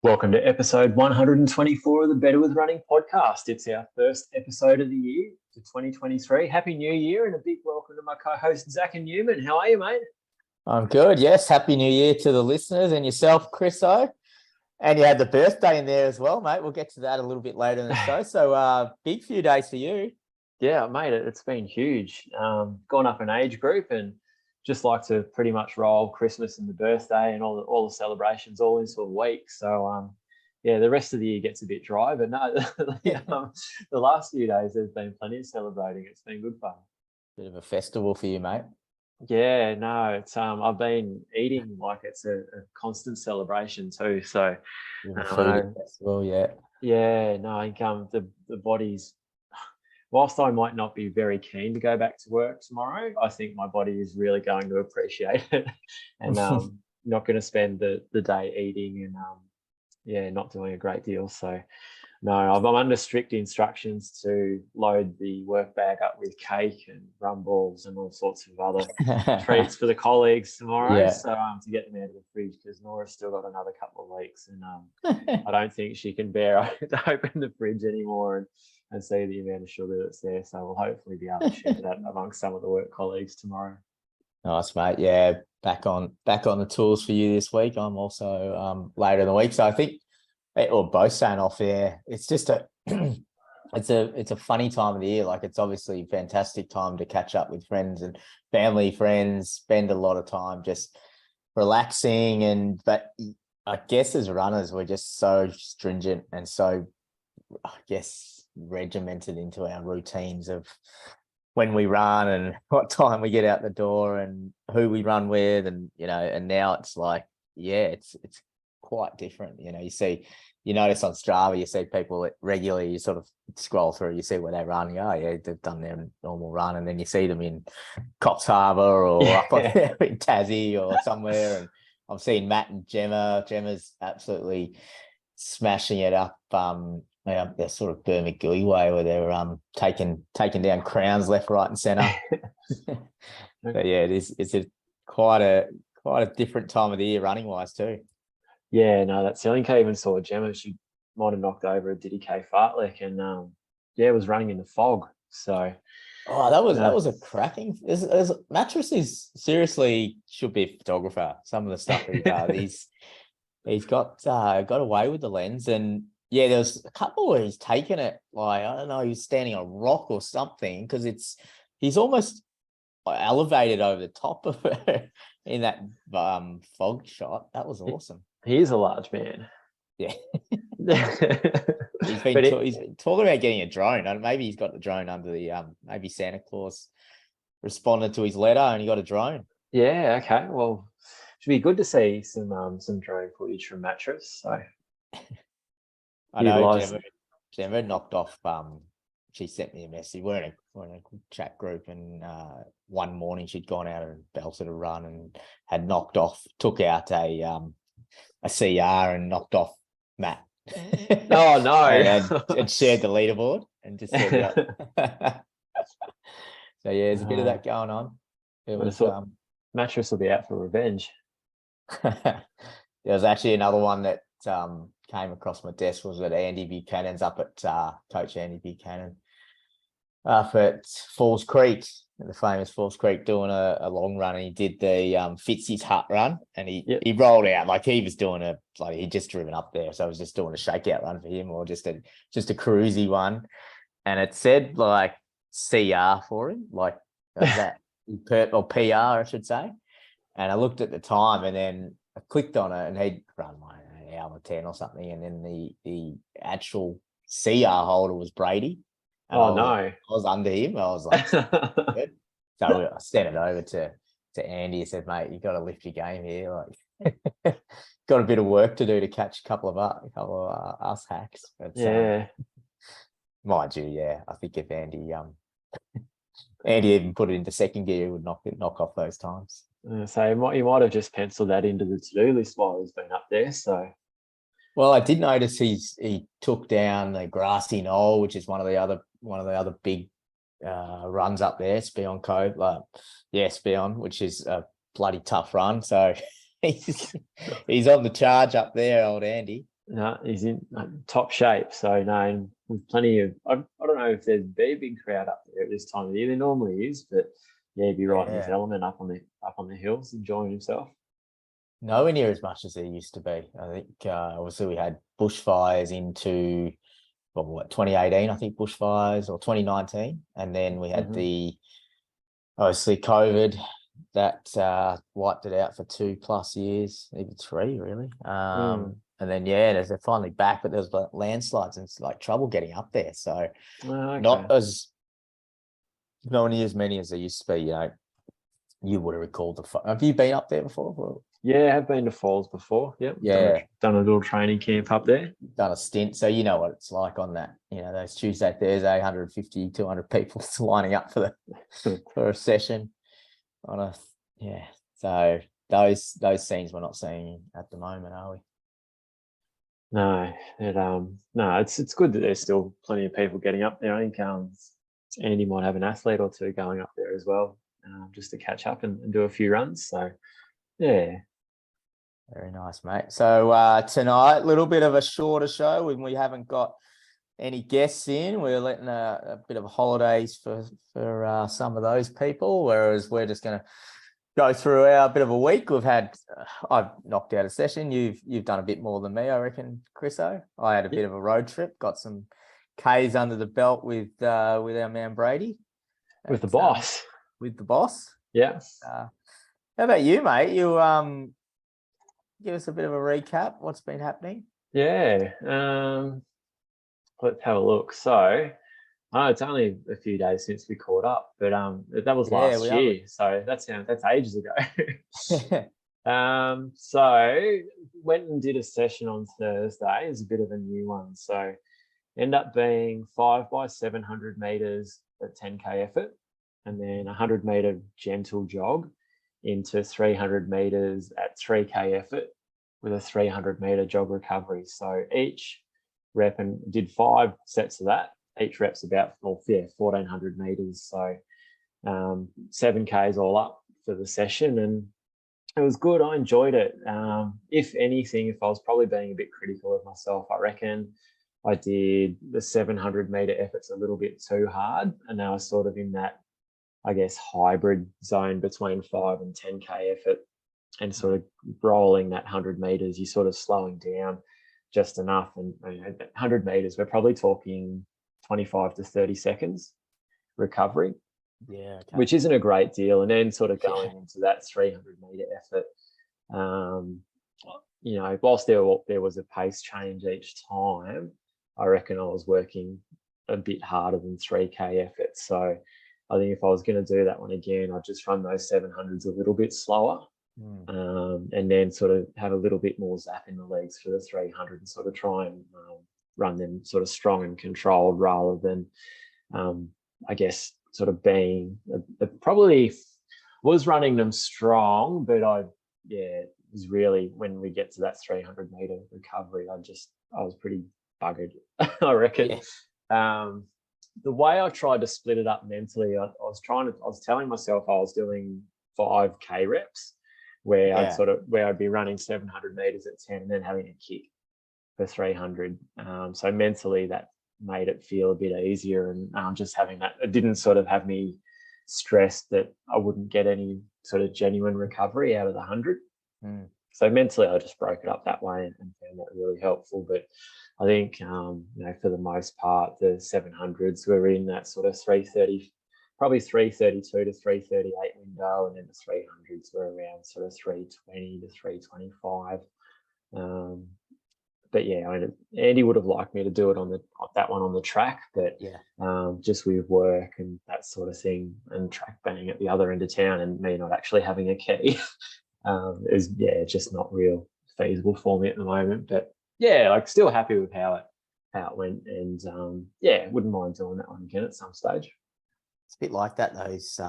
Welcome to episode 124 of the Better With Running podcast. It's our first episode of the year to 2023. Happy New Year and a big welcome to my co-host, Zacca Newman. How are you, mate? I'm good, yes. Happy New Year to the listeners and yourself, Chriso. And you had the birthday in there as well, mate. We'll get to that a little bit later in the show. So big few days for you. Yeah, mate, it's been huge. Gone up an age group and just like to pretty much roll Christmas and the birthday and all the celebrations all into a week. So, yeah, the rest of the year gets a bit dry, but no, the last few days there's been plenty of celebrating. It's been good fun. Bit of a festival for you, mate. Yeah, no, it's I've been eating like it's a constant celebration too. So, festival, yeah. Yeah, no, I think the body's. Whilst I might not be very keen to go back to work tomorrow, I think my body is really going to appreciate it and not going to spend the day eating and not doing a great deal. So no, I'm under strict instructions to load the work bag up with cake and rum balls and all sorts of other treats for the colleagues tomorrow. Yeah. So to get them out of the fridge, because Nora's still got another couple of weeks and I don't think she can bear to open the fridge anymore and see the amount of sugar that's there. So we'll hopefully be able to share that amongst some of the work colleagues tomorrow. Nice, mate. Yeah, back on the tools for you this week. I'm also later in the week. So I think we're both saying off air. It's just it's a funny time of the year. Like, it's obviously a fantastic time to catch up with friends and family, friends, spend a lot of time just relaxing. But I guess as runners, we're just so stringent and so, I guess, regimented into our routines of when we run and what time we get out the door and who we run with, and now it's like, yeah, it's quite different. You notice on Strava, you see people regularly, you sort of scroll through, you see where they run, oh yeah, they've done their normal run, and then you see them in Coffs Harbour or up on there in Tassie or somewhere, and I'm seeing Matt and Gemma's absolutely smashing it up. They're sort of Mckee way, where they're taking down crowns left, right, and centre. But yeah, it's quite a different time of the year running wise too. Yeah, no, that's the only I even saw Gemma. She might have knocked over a Diddy K fartlek and it was running in the fog. So that was a cracking. Mattresses seriously should be a photographer. Some of the stuff that he does, he's got away with the lens. And yeah, there was a couple where he's taken it, like, I don't know, he was standing on a rock or something, because he's almost elevated over the top of it in that fog shot. That was awesome. He is a large man. Yeah. He's been talking about getting a drone. Maybe he's got the drone under the maybe Santa Claus responded to his letter and he got a drone. Yeah, okay. Well, should be good to see some drone footage from Mattress. So I know Gemma knocked off. She sent me a message. We're in a chat group, and one morning she'd gone out and belted a run and had knocked off, took out a CR and knocked off Matt. Oh no! and shared the leaderboard and just set it up. So yeah, there's a bit of that going on. It was Mattress will be out for revenge. There was actually another one that came across my desk, was that Andy Buchanan's up at Coach Andy Buchanan up at Falls Creek, the famous Falls Creek, doing a long run, and he did the Fitzy's Hut run, and he rolled out like he was doing he'd just driven up there, so I was just doing a shakeout run for him, or just a cruisy one, and it said like CR for him, like that or PR I should say, and I looked at the time and then I clicked on it and he'd run like an hour 10 or something, and then the actual CR holder was Brady. Oh no! I was under him. I was like, good. So I sent it over to Andy. I said, mate, you got to lift your game here. Like, got a bit of work to do to catch a couple of us hacks. But, yeah. mind you, yeah, I think if Andy even put it into second gear, he would knock off those times. So he might have just penciled that into the to-do list while he's been up there. So, well, I did notice he took down the grassy knoll, which is one of the other big runs up there, Spion Cove, Spion, which is a bloody tough run. So he's on the charge up there, old Andy. No, he's in top shape. So no, with plenty of. I don't know if there'd be a big crowd up there at this time of the year. There normally is, but yeah, he'd be right in his element up on the hills, enjoying himself. Nowhere near as much as there used to be. I think obviously we had bushfires into 2018, I think bushfires, or 2019, and then we had the obviously COVID that wiped it out for 2+ years, even 3 really. And then they're finally back, but there's landslides and it's like trouble getting up there. So not near as many as there used to be. You would have recalled have you been up there before? Yeah, I have been to Falls before. Yep. Yeah. Done a little training camp up there. Done a stint. So you know what it's like on that, those Tuesday, Thursday, 150, 200 people lining up for a session So those scenes we're not seeing at the moment, are we? No, it's good that there's still plenty of people getting up there. I think Andy might have an athlete or two going up there as well, just to catch up and do a few runs. So yeah. Very nice, mate. So tonight, a little bit of a shorter show when we haven't got any guests in. We're letting a bit of holidays for some of those people, whereas we're just going to go through our bit of a week. I've knocked out a session. You've done a bit more than me, I reckon, Chriso. I had a bit of a road trip, got some Ks under the belt with our man Brady. With the boss. With the boss. Yeah. How about you, mate? You give us a bit of a recap. What's been happening? Yeah. Let's have a look. So it's only a few days since we caught up, but that was last year. So that's ages ago. So went and did a session on Thursday. It's a bit of a new one. So end up being 5 by 700 meters at 10K effort, and then 100 meter gentle jog into 300 meters at 3K effort with a 300 meter jog recovery. So each rep, and did 5 sets of that. Each rep's about 1,400 meters. So 7Ks all up for the session, and it was good. I enjoyed it. If anything, if I was probably being a bit critical of myself, I reckon I did the 700 meter efforts a little bit too hard, and I was sort of in that, I guess, hybrid zone between 5 and 10K effort, and sort of rolling that 100 meters, you're sort of slowing down just enough. And 100 meters, we're probably talking 25 to 30 seconds recovery, which isn't a great deal. And then sort of going into that 300 meter effort, whilst there was a pace change each time, I reckon I was working a bit harder than 3K effort. So I think if I was going to do that one again, I'd just run those 700s a little bit slower, and then sort of have a little bit more zap in the legs for the 300 and sort of try and run them sort of strong and controlled, rather than, I guess, sort of being probably was running them strong, but it was really, when we get to that 300 meter recovery, I was pretty buggered, I reckon. The way I tried to split it up mentally, I was telling myself I was doing 5K reps, where I'd be running 700 meters at 10 and then having a kick for 300. So mentally that made it feel a bit easier, and just having that, it didn't sort of have me stressed that I wouldn't get any sort of genuine recovery out of the 100. So mentally I just broke it up that way and found that really helpful. But I think for the most part, the 700s were in that sort of 330, probably 332 to 338 window, and then the 300s were around sort of 320 to 325. But yeah, Andy would have liked me to do it on that one on the track, but just with work and that sort of thing, and track being at the other end of town, and me not actually having a key, is just not real feasible for me at the moment. But still happy with how how it went. And yeah, wouldn't mind doing that one again at some stage. It's a bit like that, those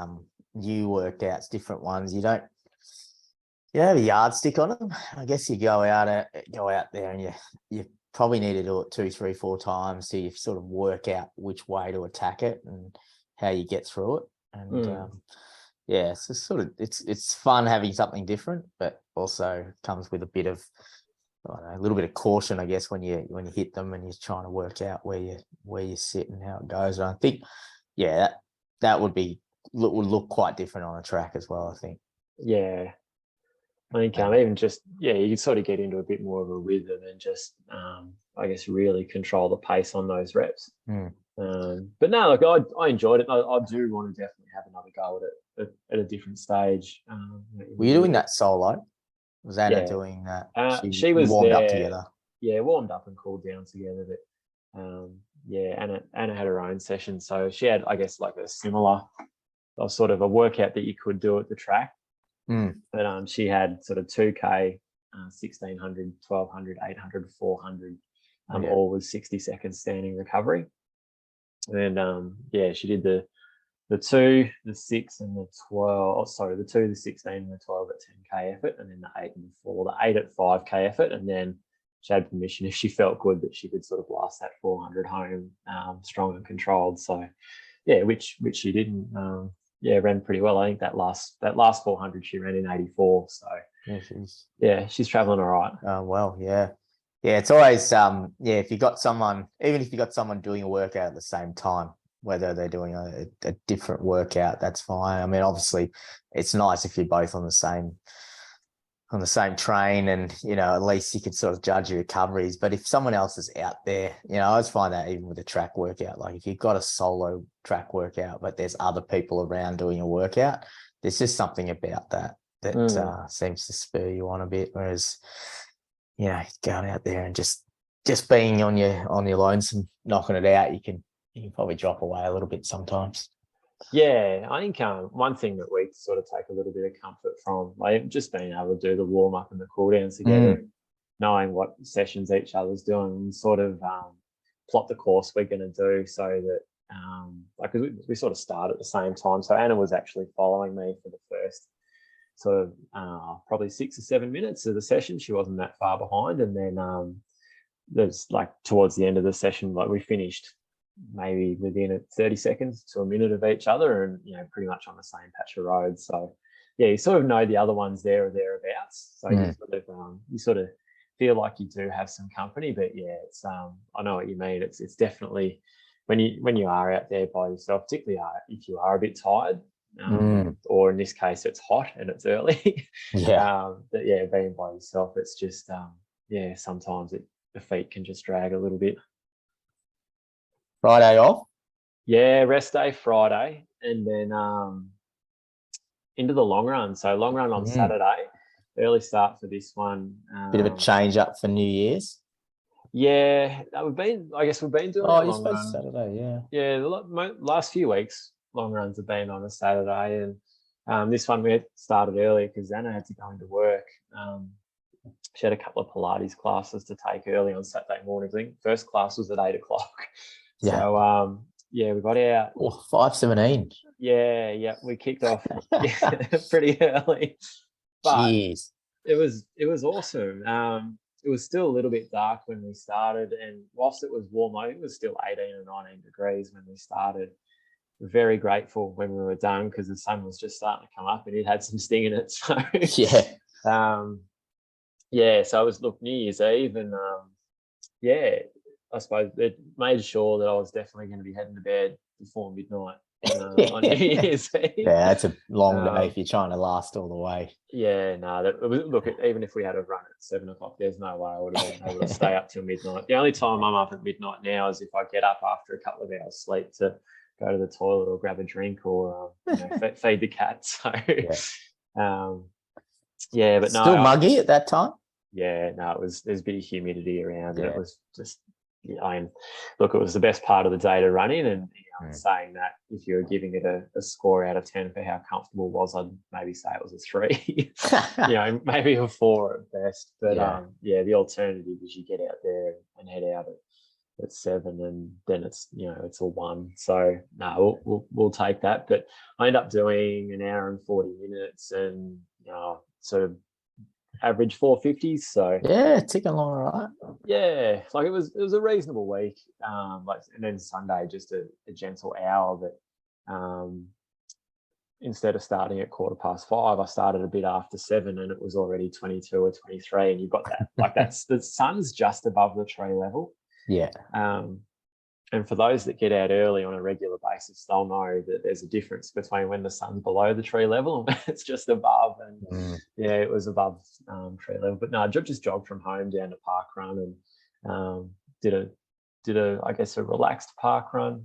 new workouts, different ones. You don't have a yardstick on them. I guess you go out there and you probably need to do it 2, 3, 4 times so you sort of work out which way to attack it and how you get through it. And yeah, so sort of it's fun having something different, but also comes with a bit of, I don't know, a little bit of caution, I guess, when you hit them and you're trying to work out where you sit and how it goes. And I think, yeah, that would look quite different on a track as well, I think. Yeah. I think even just, you can sort of get into a bit more of a rhythm and just, I guess, really control the pace on those reps. But no, look, I enjoyed it. I do want to definitely have another go at it at a different stage. Were you doing that solo? Was Anna doing that? She was warmed up together. Yeah, warmed up and cooled down together. But yeah, Anna had her own session, so she had, I guess, like a similar sort of a workout that you could do at the track. But she had sort of 2K, 1600, 1200, 800, 400, all with 60 seconds standing recovery. And she did the 2, the 6, and the 12. Oh, sorry, the 2, the 16, and the 12 at 10K effort, and then the 8 and the 4, the 8 at 5K effort, and then she had permission, if she felt good, that she could sort of blast that 400 home, strong and controlled. So yeah, which she did. And, ran pretty well. I think that last 400 she ran in 84. So she's traveling all right. Oh well, yeah. It's always if you got someone, even if you got someone doing a workout at the same time, whether they're doing a different workout, that's fine. I mean, obviously, it's nice if you're both on the same train, and at least you could sort of judge your recoveries. But if someone else is out there, I always find that even with a track workout, like if you've got a solo track workout but there's other people around doing a workout, there's just something about that seems to spur you on a bit. Whereas going out there and just being on your lonesome, knocking it out, you can probably drop away a little bit sometimes. Yeah, I think one thing that we sort of take a little bit of comfort from, like just being able to do the warm up and the cool downs together, knowing what sessions each other's doing, and sort of plot the course we're going to do, so that we sort of start at the same time. So Anna was actually following me for the first sort of probably 6 or 7 minutes of the session. She wasn't that far behind, and then there's like towards the end of the session, like we finished maybe within 30 seconds to a minute of each other, and pretty much on the same patch of road. So yeah, you sort of know the other ones there or thereabouts. So you sort of feel like you do have some company. But yeah, it's I know what you mean. It's definitely when you are out there by yourself, particularly if you are a bit tired, or in this case it's hot and it's early. But yeah, being by yourself, it's just sometimes the feet can just drag a little bit. Friday off? Yeah, rest day Friday, and then into the long run. So long run on Saturday, early start for this one. Bit of a change up for New Year's. Yeah, we've been doing. Oh, you're supposed to Saturday, yeah. Yeah, the last few weeks long runs have been on a Saturday, and this one we started early because Anna had to go into work. She had a couple of Pilates classes to take early on Saturday morning. I think first class was at 8 o'clock. Yeah. So we got out. 5:17. Yeah, we kicked off pretty early. But jeez, it was awesome. It was still a little bit dark when we started, and whilst it was warm, I think it was still 18 or 19 degrees when we started. We're very grateful when we were done because the sun was just starting to come up and it had some sting in it. So so it was New Year's Eve, and I suppose it made sure that I was definitely going to be heading to bed before midnight on New Year's Eve. Yeah, that's a long day if you're trying to last all the way. Yeah, no. Even if we had a run at 7 o'clock, there's no way I would have been able to stay up till midnight. The only time I'm up at midnight now is if I get up after a couple of hours sleep to go to the toilet or grab a drink or feed the cat. So, but still muggy at that time. Yeah, no, there's a bit of humidity around, and it was just. It was the best part of the day to run in, and saying that if you were giving it a score out of 10 for how comfortable it was, I'd maybe say it was a 3. Maybe a 4 at best. But the alternative is you get out there and head out at at 7, and then it's, you know, it's a 1. So no, we'll take that. But I end up doing an hour and 40 minutes, and sort of average 450s. So yeah, ticking along all right. yeah, like it was a reasonable week. Like, and then Sunday just a gentle hour. But instead of starting at 5:15, I started a bit after 7, and it was already 22 or 23. And you've got that, like that's the sun's just above the tree level. Yeah. And for those that get out early on a regular basis, they'll know that there's a difference between when the sun's below the tree level and when it's just above. And yeah, it was above tree level. But no, I just jogged from home down to Parkrun, and did a I guess a relaxed parkrun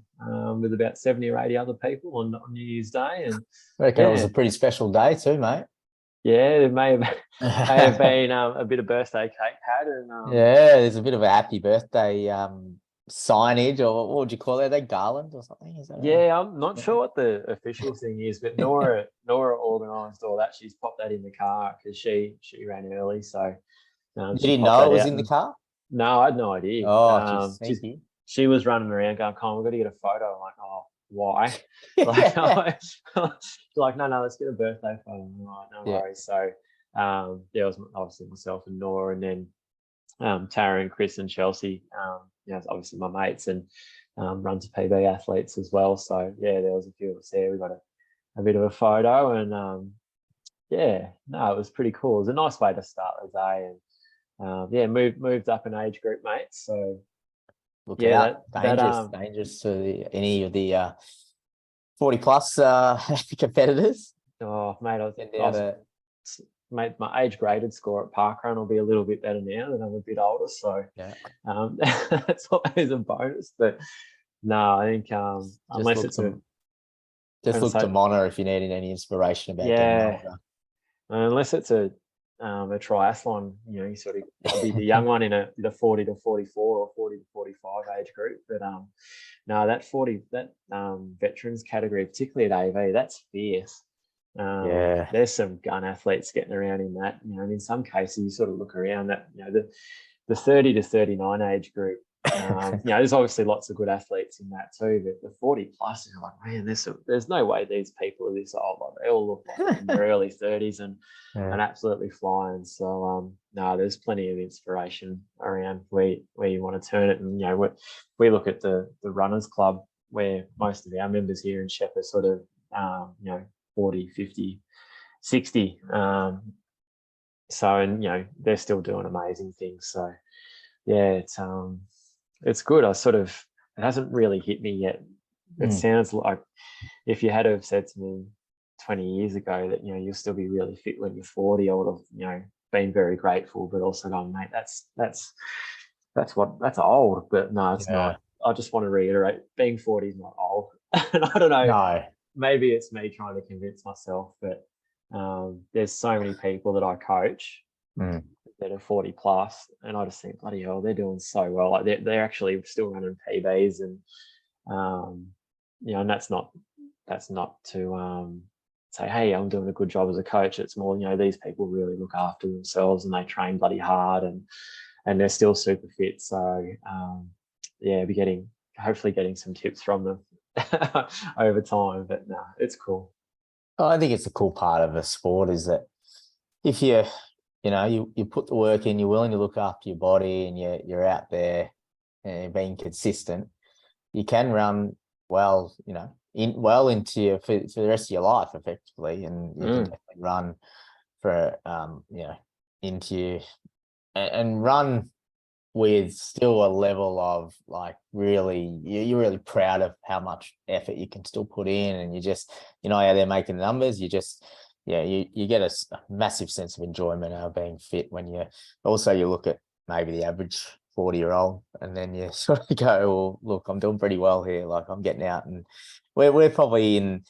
with about 70 or 80 other people on New Year's Day. And I reckon it was a pretty special day too, mate. Yeah, there may have been a bit of birthday cake had, and yeah, there's a bit of a happy birthday signage, or what would you call it? A garland or something? Is that yeah, I'm not sure what the official thing is, but Nora organised all that. She's popped that in the car because she ran early. So you didn't know it was in the car? No, I had no idea. Oh, sneaky. She was running around going, "Come on, we've got to get a photo." I'm like, "Oh, why?" Like, like, no, let's get a birthday photo. I'm like, no worries. So it was obviously myself and Nora, and then Tara and Chris and Chelsea, obviously my mates, and Run2PB athletes as well. So yeah, there was a few of us there. We got a bit of a photo, and it was pretty cool. It was a nice way to start the day, and moved up in age group, mate. So look out, dangerous to any of the 40 plus competitors. Oh, mate, mate, my age graded score at Parkrun will be a little bit better now that I'm a bit older. So that's always a bonus. But no, I think unless it's look to Mona if you need any inspiration about getting older. Unless it's a triathlon, you sort of be the young one in the 40 to 44 or 40 to 45 age group. But no, that veterans category, particularly at AV, that's fierce. There's some gun athletes getting around in that. And in some cases, you sort of look around that. The 30 to 39 age group. There's obviously lots of good athletes in that too. But the 40 plus, you're like, man, there's no way these people are this old. Like, they all look like in their early 30s and absolutely flying. So there's plenty of inspiration around where you want to turn it. And we look at the runners club, where most of our members here in Shep are sort of 40, 50, 60. They're still doing amazing things. So yeah, it's good. It hasn't really hit me yet. It sounds like if you had have said to me 20 years ago that you'll still be really fit when you're 40, I would have been very grateful, but also gone, mate, that's old. But no, it's not. I just want to reiterate, being 40 is not old. And I don't know. No. Maybe it's me trying to convince myself, but there's so many people that I coach that are 40 plus, and I just think, bloody hell, they're doing so well. Like they're actually still running PBs, and and that's not to say, hey, I'm doing a good job as a coach. It's more, these people really look after themselves and they train bloody hard, and they're still super fit. So hopefully getting some tips from them over time. But no, it's cool. I think it's a cool part of a sport is that if you put the work in, you're willing to look after your body, and you're out there and you're being consistent, you can run well, into for the rest of your life effectively, and you can definitely run for into and run with still a level of like really, you're really proud of how much effort you can still put in, and you just, how they're making the numbers, you just, you get a massive sense of enjoyment out of being fit when you look at maybe the average 40-year-old, and then you sort of go, well, look, I'm doing pretty well here. Like, I'm getting out, and we're probably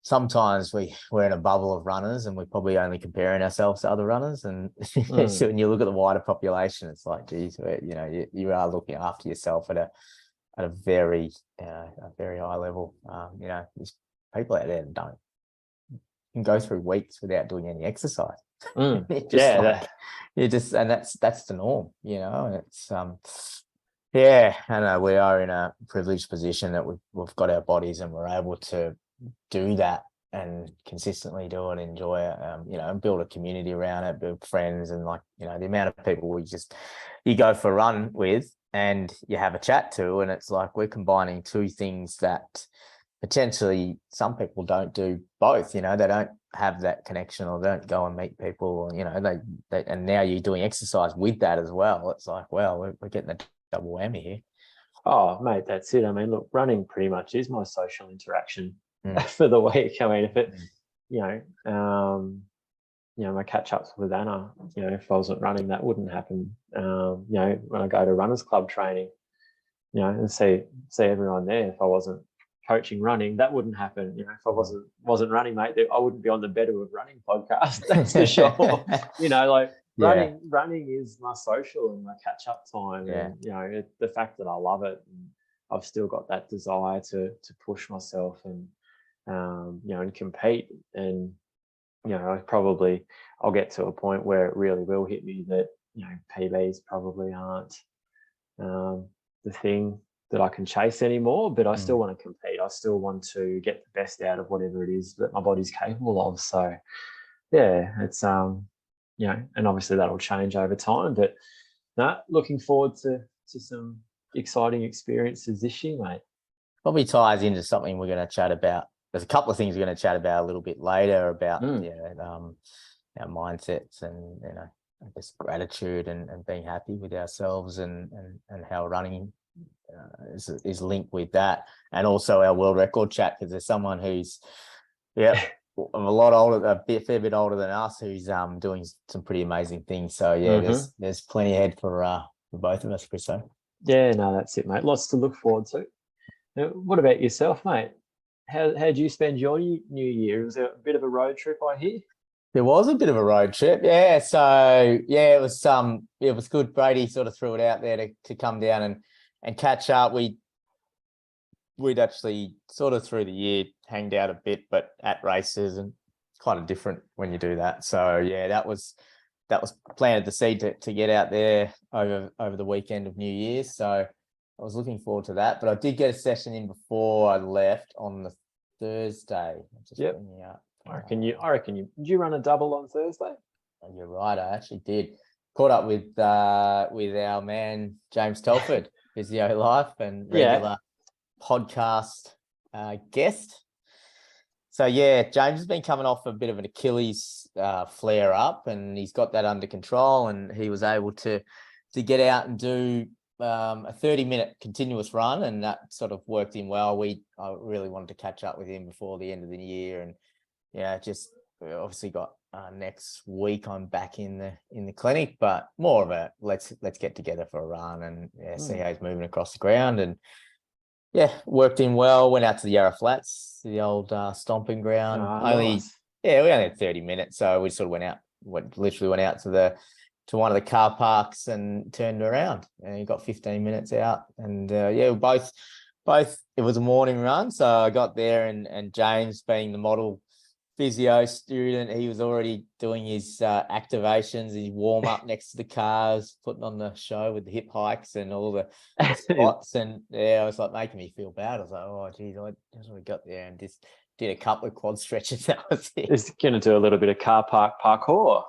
sometimes we're in a bubble of runners, and we're probably only comparing ourselves to other runners. And so when you look at the wider population, it's like, geez, you are looking after yourself at a very high level. There's people out there that don't can go through weeks without doing any exercise. And that's the norm, and it's Yeah, I know we are in a privileged position that we've got our bodies and we're able to do that and consistently do it, enjoy it, and build a community around it, build friends, and the amount of people you go for a run with and you have a chat to, and it's like we're combining two things that potentially some people don't do both. They don't have that connection or don't go and meet people, or they and now you're doing exercise with that as well. It's like, well, we're getting a double whammy here. Oh, mate, that's it. I mean, look, running pretty much is my social interaction Mm. for the week. I mean, if it, Mm. my catch ups with Anna, if I wasn't running, that wouldn't happen. When I go to runners club training, and see everyone there. If I wasn't coaching running, that wouldn't happen. If I wasn't running, mate, I wouldn't be on the Better with Running podcast. That's for sure. Running is my social and my catch up time. Yeah. And the fact that I love it, and I've still got that desire to push myself and and compete. And I'll get to a point where it really will hit me that PBs probably aren't the thing that I can chase anymore, but I still want to compete. I still want to get the best out of whatever it is that my body's capable of. So yeah, it's and obviously that'll change over time, but looking forward to some exciting experiences this year, mate. Probably ties into something we're going to chat about. There's a couple of things we're going to chat about a little bit later about our mindsets and I guess gratitude and being happy with ourselves and how running is linked with that, and also our world record chat, because there's someone who's a lot older, a fair bit older than us, who's doing some pretty amazing things. So there's plenty ahead for both of us, Chris. Yeah, no, that's it, mate. Lots to look forward to. Now, what about yourself, mate? How did you spend your New Year? Was it a bit of a road trip, I hear? There was a bit of a road trip, yeah. So it was good. Brady sort of threw it out there to come down and catch up. We'd actually sort of through the year hanged out a bit, but at races, and it's kind of different when you do that. So yeah, that was planted the seed to get out there over the weekend of New Year's. So I was looking forward to that. But I did get a session in before I left on the Thursday. Yep. I reckon you did you run a double on Thursday? You're right, I actually did. Caught up with our man James Telford, Physio Life and regular podcast guest. So yeah, James has been coming off a bit of an Achilles flare up, and he's got that under control, and he was able to get out and do a 30-minute continuous run, and that sort of worked in well. I really wanted to catch up with him before the end of the year, and just obviously got next week I'm back in the clinic, but more of a let's get together for a run and see how he's moving across the ground. And worked in well. Went out to the Yarra Flats, the old stomping ground. Nice. We only had 30 minutes, so we sort of literally went out to one of the car parks and turned around, and you got 15 minutes out. And both it was a morning run, so I got there, and James, being the model physio student, he was already doing his activations, his warm up next to the cars, putting on the show with the hip hikes and all the spots. And I was like making me feel bad. I was like, oh geez, I just really got there and just did a couple of quad stretches. That was it. He's going to do a little bit of car park parkour.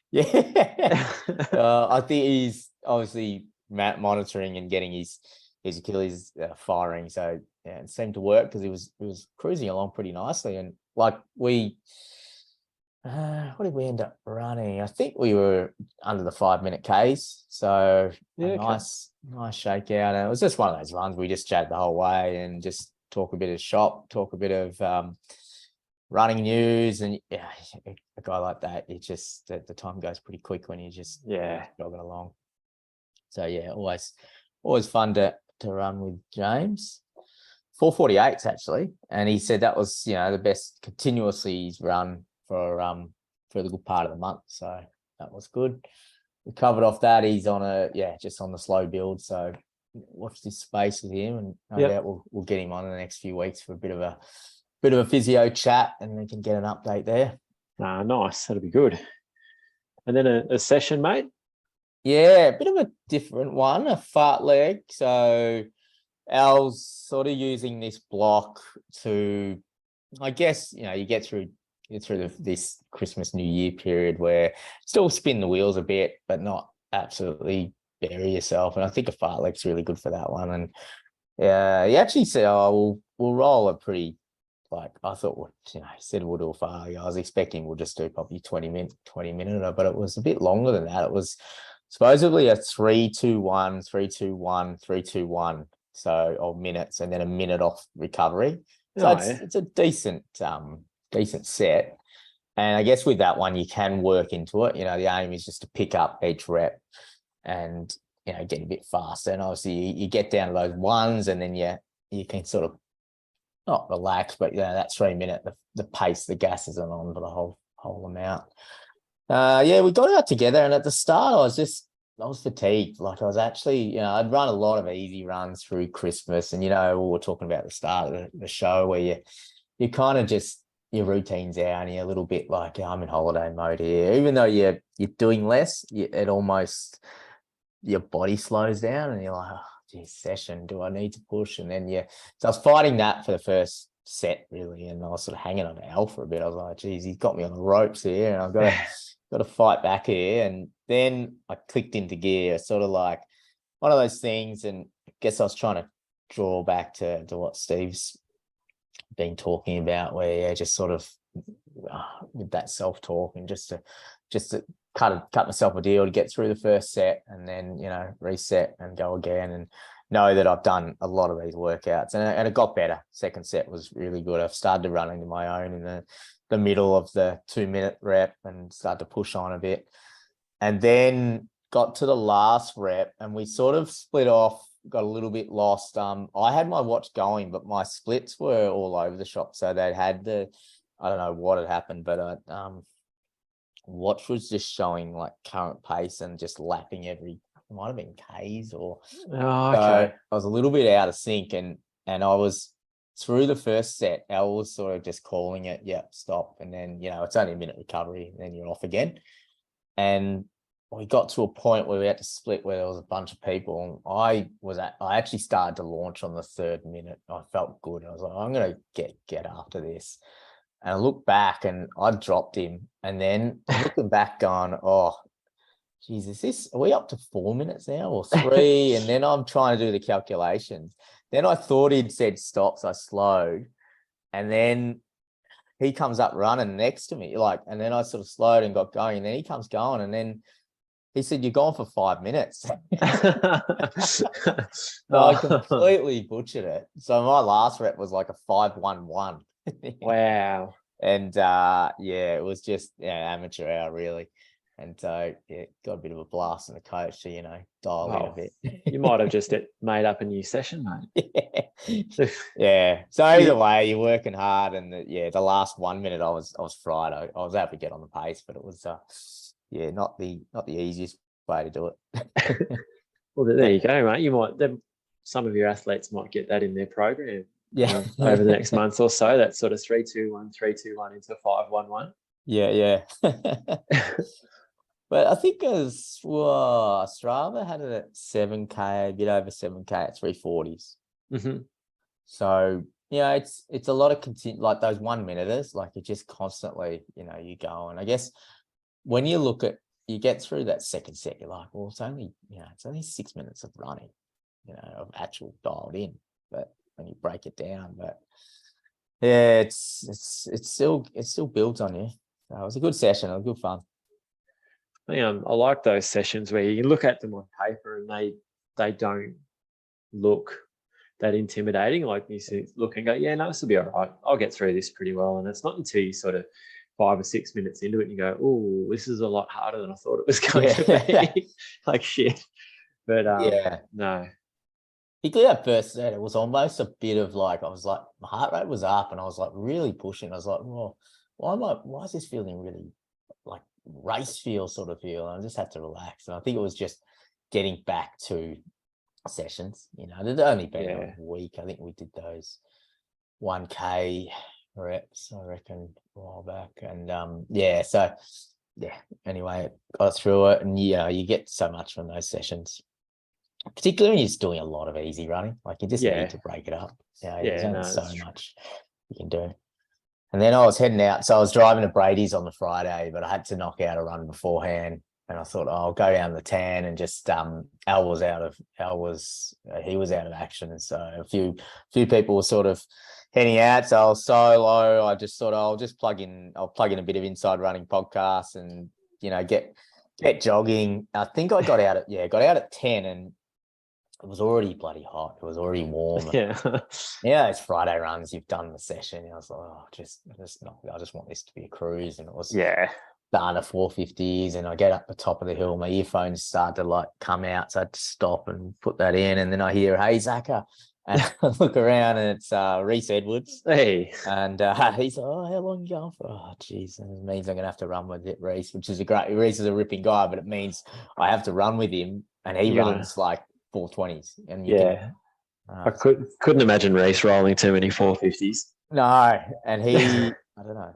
Yeah. I think he's obviously monitoring and getting his Achilles firing. So it seemed to work because he was cruising along pretty nicely. And like what did we end up running? I think we were under the 5-minute Ks. So nice shakeout. And it was just one of those runs we just chatted the whole way and just talk a bit of shop, talk a bit of running news. And a guy like that, it just the time goes pretty quick when you just jogging along. So always fun to run with James. 4:48 actually, and he said that was the best continuously he's run for the good part of the month. So that was good. We covered off that. He's on just on the slow build. So watch this space with him, and no doubt we'll get him on in the next few weeks for a bit of a physio chat, and we can get an update there. Nice, that'll be good. And then a session, mate. Yeah, a bit of a different one, a fartlek. So Al's sort of using this block to, I guess, you get through this Christmas New Year period where still spin the wheels a bit, but not absolutely bury yourself. And I think a fartlek's really good for that one. And yeah, he actually said, "Oh, we'll roll a pretty." Like I thought, he said we'll do a fartlek. I was expecting we'll just do probably 20 minute, but it was a bit longer than that. It was supposedly a 3-2-1, 3-2-1, 3-2-1. So, or minutes, and then a minute off recovery. So Oh, yeah. it's a decent set. And I guess with that one, you can work into it. The aim is just to pick up each rep and, get a bit faster. And obviously you get down to those ones, and then you can sort of not relax, but that 3 minute, the pace, the gas isn't on for the whole amount. We got out together, and at the start I was fatigued. Like I was actually, I'd run a lot of easy runs through Christmas, and we were talking about the start of the show where you kind of just, your routine's out and you're a little bit like, I'm in holiday mode here. Even though you're doing less, it almost, your body slows down and you're like, oh, geez, session, do I need to push? And then so I was fighting that for the first set really, and I was sort of hanging on to Al for a bit. I was like, geez, he's got me on the ropes here, and I've got to fight back here. And then I clicked into gear, sort of like one of those things. And I guess I was trying to draw back to what Steve's been talking about, where just sort of with that self-talk, and just to cut myself a deal to get through the first set, and then reset and go again, and know that I've done a lot of these workouts, and it got better. Second set was really good. I've started to run into my own in the middle of the 2 minute rep and started to push on a bit, and then got to the last rep and we sort of split off, got a little bit lost. I had my watch going, but my splits were all over the shop. So they had I don't know what had happened, but watch was just showing like current pace and just lapping it might have been Ks or. Oh, okay. So I was a little bit out of sync, and I was through the first set. Al was sort of just calling it, yep, stop, and then it's only a minute recovery, and then you're off again. And we got to a point where we had to split, where there was a bunch of people. And I actually started to launch on the 3rd minute. I felt good. I was like, I'm gonna get after this. And I looked back and I dropped him. And then looking back going, oh, geez, are we up to 4 minutes now or 3? And then I'm trying to do the calculations. Then I thought he'd said stop, so I slowed. And then he comes up running next to me, and then I sort of slowed and got going. And then he comes going, and then he said, "You're gone for 5 minutes." So I completely butchered it. So my last rep was like a 5-1-1. Wow. And it was just amateur hour really. And so got a bit of a blast in the coach to dial in a bit. You might have just made up a new session, mate. Yeah. So either way, you're working hard, and the last 1 minute I was fried. I was able to get on the pace, but it was not the easiest way to do it. Well, there you go, mate. Some of your athletes might get that in their program. Yeah. Over the next month or so, that sort of 3-2-1, 3-2-1 into 5-1-1. Yeah. But I think Strava had it at 7K, a bit over 7K at 340s. Mm-hmm. So it's a lot of like those 1 minuters, like you just constantly, you go. And I guess when you get through that second set, you're like, well, it's only 6 minutes of running, of actual dialed in. But when you break it down, but yeah, it still builds on you. So it was a good session. It was good fun. I like those sessions where you look at them on paper and they don't look that intimidating. Like you look and go, yeah, no, this will be all right. I'll get through this pretty well. And it's not until you sort of 5 or 6 minutes into it and you go, oh, this is a lot harder than I thought it was going to be. Like shit. But no. Particularly that first set, it was almost a bit of like, I was like, my heart rate was up and I was like really pushing. I was like, well, why is this feeling really like race sort of feel? And I just had to relax. And I think it was just getting back to sessions. There'd only been a week. I think we did those 1K reps, I reckon, a while back. And so yeah, anyway, got through it, and you get so much from those sessions, particularly when you're just doing a lot of easy running. Like you just need to break it up. There's only so much you can do. And then I was heading out, so I was driving to Brady's on the Friday, but I had to knock out a run beforehand. And I thought, I'll go down the tan, and just Al was out of action, and so a few people were sort of heading out. So I was solo. I just thought I'll plug in a bit of Inside Running podcast, and get jogging. I think I got out at 10, and it was already bloody hot. It was already warm. Yeah. It's Friday runs. You've done the session. I was like, I just want this to be a cruise, and it was the under 450s, and I get up the top of the hill, my earphones start to like come out, so I had to stop and put that in, and then I hear, "Hey, Zacca," and I look around, and it's Reese Edwards. Hey. And he's like, "Oh, how long are you going for?" "Oh, geez, it means I'm gonna have to run with it, Reese," which is Reese is a ripping guy, but it means I have to run with him, and he runs like 420s, and I couldn't imagine Reese rolling too many 450s. No, and he, I don't know.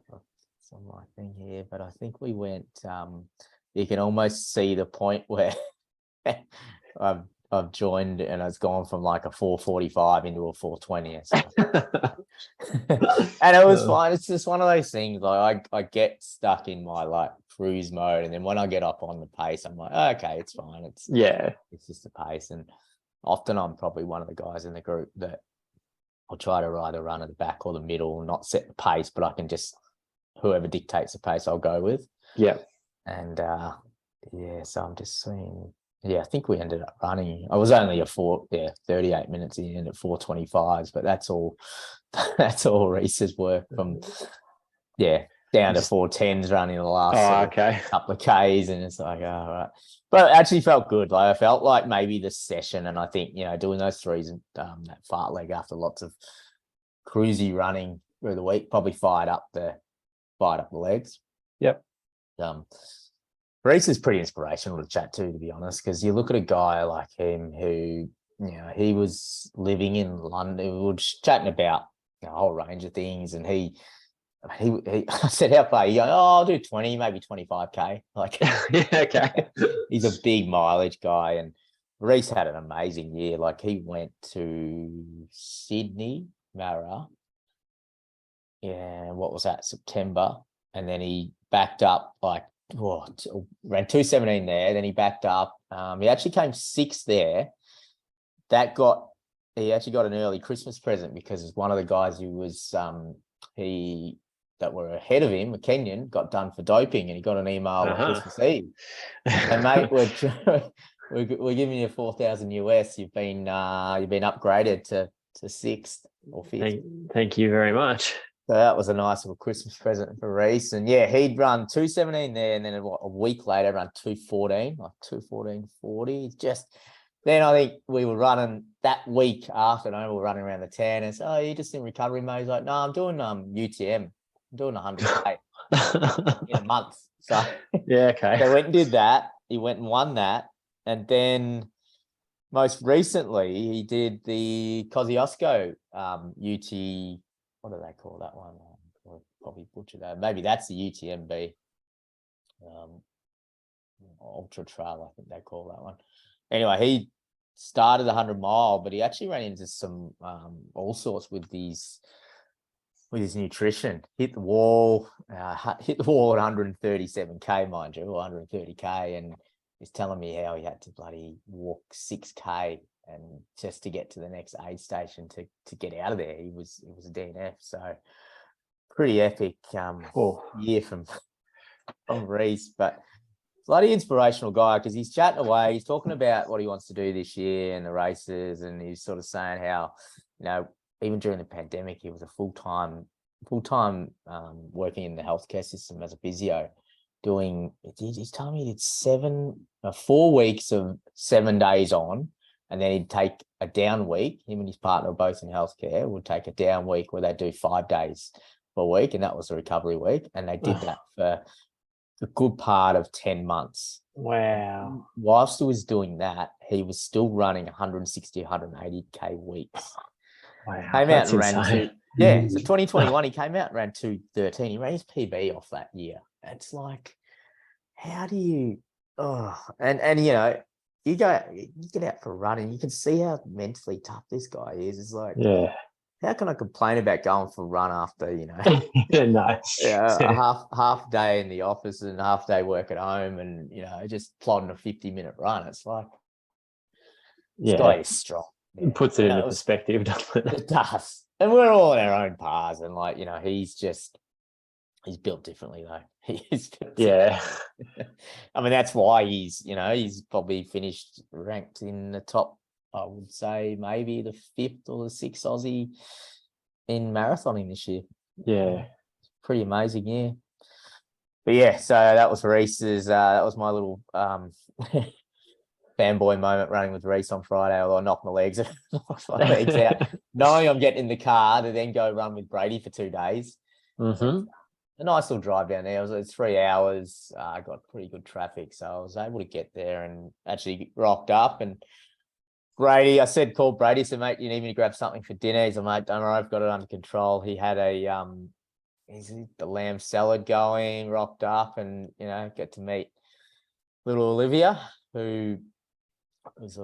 It's on my thing here, but I think we went. You can almost see the point where I've joined, and it's gone from like a 445 into a 420. And it was fine. It's just one of those things. Like I get stuck in my like cruise mode, and then when I get up on the pace, I'm like, okay, it's fine. It's just the pace, and often I'm probably one of the guys in the group that I'll try to either run at the back or the middle, not set the pace, but I can just, whoever dictates the pace, I'll go with. Yeah. And so I'm just seeing. I think we ended up running. I was only 38 minutes in at 425s, but that's all Reese's work from down to 410s running the last couple of Ks, and it's like, all right. But it actually felt good. Like I felt like maybe the session, and I think doing those threes, that fart leg after lots of cruisy running through the week probably fired up the legs. Yep. Reese is pretty inspirational to chat to be honest, because you look at a guy like him who, he was living in London. We were just chatting about a whole range of things, and he I said, "How far?" He goes, "Oh, I'll do 20, maybe 25K." Like, okay. He's a big mileage guy, and Reese had an amazing year. Like he went to Sydney, Mara. What was that? September, and then he backed up ran 2:17 there. Then he backed up. He actually came 6th there. He actually got an early Christmas present, because one of the guys who was that were ahead of him, a Kenyan, got done for doping, and he got an email on Christmas Eve. And mate, we're giving you $4,000 US. You've been upgraded to 6th or 5th. Thank you very much. So that was a nice little Christmas present for Reese. And he'd run 2:17 there, and then a week later run 2:14, like 2:14.40. Then I think we were running that week after, we were running around the town, and so, "You're just in recovery mode." He's like, "No, I'm doing UTM. I'm doing 100K in a month." So okay. They went and did that. He went and won that. And then most recently he did the Kosciuszko UT. What do they call that one? I'll probably butcher that. Maybe that's the UTMB Ultra Trail, I think they call that one. Anyway, he started the 100-mile, but he actually ran into some all sorts with his nutrition. Hit the wall at 137K, mind you, or 130K, and he's telling me how he had to bloody walk 6K and just to get to the next aid station to get out of there. He was a DNF, so pretty epic year from Reese, but bloody inspirational guy, because he's chatting away. He's talking about what he wants to do this year and the races, and he's sort of saying how, even during the pandemic, he was a full-time working in the healthcare system as a physio. He's telling me he did 4 weeks of 7 days on, and then he'd take a down week. Him and his partner, both in healthcare, would take a down week where they'd do 5 days per week, and that was the recovery week. And they did that for a good part of 10 months. Wow. Whilst he was doing that, he was still running 160, 180K weeks. Wow. Came out and ran insane. so 2021, he came out and ran 2:13. He ran his PB off that year. It's like, how do you, and you know, you get out for a run and you can see how mentally tough this guy is. It's like, Yeah. how can I complain about going for a run after, you know, No. a half day in the office and half day work at home, and you know, just plodding a 50-minute run? It's like, this guy Yeah. is strong. It puts it into perspective, doesn't it? It does. And we're all in our own paths, and like, you know, he's built differently though. He's built Yeah. I mean, that's why he's probably finished ranked in the top, I would say maybe the 5th or the 6th Aussie in marathoning this year. Yeah. Pretty amazing, yeah. But yeah, so that was Reese's, that was my little fanboy moment running with Reese on Friday, although I knocked my legs out, knowing I'm getting in the car to then go run with Brady for 2 days. Mm-hmm. A nice little drive down there. It's 3 hours. I got pretty good traffic, so I was able to get there and actually rocked up. And Brady, I called Brady, said, mate, you need me to grab something for dinner? He's like, mate, don't worry, I've got it under control. He had the lamb salad going, rocked up, and you know, get to meet little Olivia, who is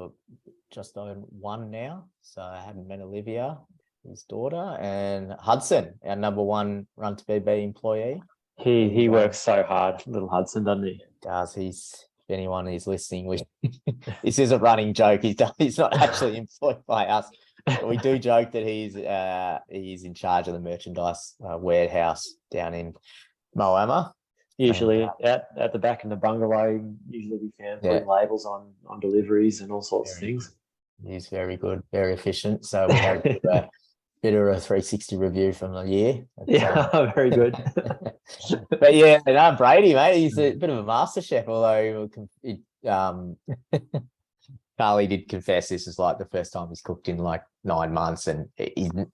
just over 1 now. So I hadn't met Olivia, his daughter, and Hudson, our #1 Run2PB employee. He works so hard, little Hudson, doesn't he? Does. If anyone is listening, this is a running joke. He's not actually employed by us, but we do joke that he's in charge of the merchandise warehouse down in Moama. Usually at the back in the bungalow, usually be found putting labels on deliveries and all sorts of things. He's very good, very efficient. So we had a bit of a 360 review from the year. Yeah, very good. But yeah, no, Brady, mate, he's a bit of a master chef, although Carly did confess this is like the first time he's cooked in like 9 months, and the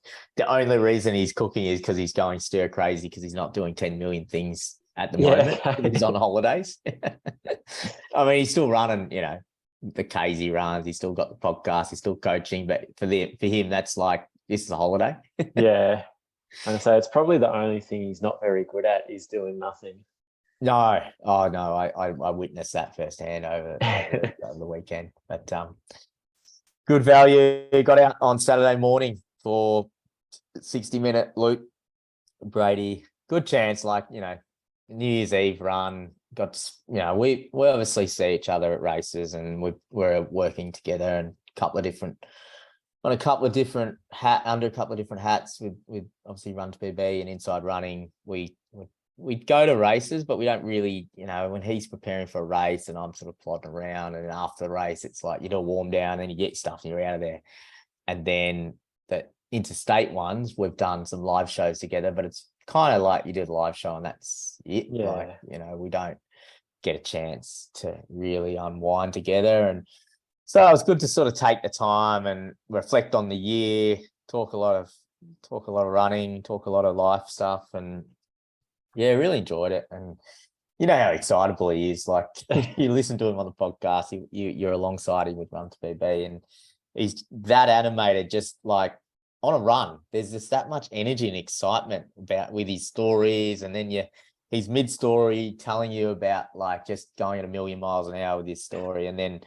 only reason he's cooking is because he's going stir crazy because he's not doing 10 million things at the moment. Okay. He's on holidays. I mean, he's still running, you know, the Casey runs. He's still got the podcast. He's still coaching, but for him, that's like, this is a holiday. Yeah. And so it's probably the only thing he's not very good at is doing nothing. No. Oh, no. I witnessed that firsthand over the weekend. But good value. Got out on Saturday morning for 60-minute loop. Brady, good chance, like, you know, New Year's Eve run. Got to, you know, we obviously see each other at races, and we're working together and under a couple of different hats with obviously Run2PB and Inside Running. We go to races, but we don't really, you know, when he's preparing for a race and I'm sort of plodding around, and after the race, it's like you do a warm down and you get stuff and you're out of there. And then the interstate ones, we've done some live shows together, but it's kind of like you did a live show and that's it. Yeah. Like, you know, we don't get a chance to really unwind together. And so it was good to sort of take the time and reflect on the year, talk a lot of running, talk a lot of life stuff, and yeah, really enjoyed it. And you know how excitable he is. Like, you listen to him on the podcast, you're alongside him with Run2PB, and he's that animated, just like on a run. There's just that much energy and excitement with his stories, and then he's mid-story telling you about like just going at 1,000,000 miles an hour with his story, and then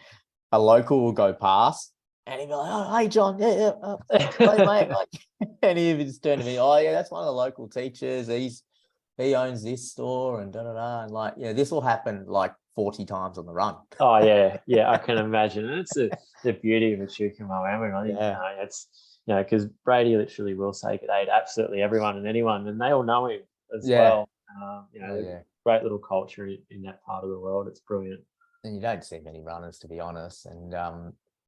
a local will go past and he'll be like, "Oh, hey, John, yeah, hey, mate." Like, and he just turned to me, "Oh, yeah, that's one of the local teachers. He owns this store and da-da-da." And like, yeah, this will happen like 40 times on the run. Oh, yeah. Yeah, I can imagine. And it's the beauty of Echuca Moama. I think, it's, you know, because Brady literally will say good day to absolutely everyone and anyone, and they all know him as well. You know, great little culture in that part of the world. It's brilliant. And you don't see many runners, to be honest, and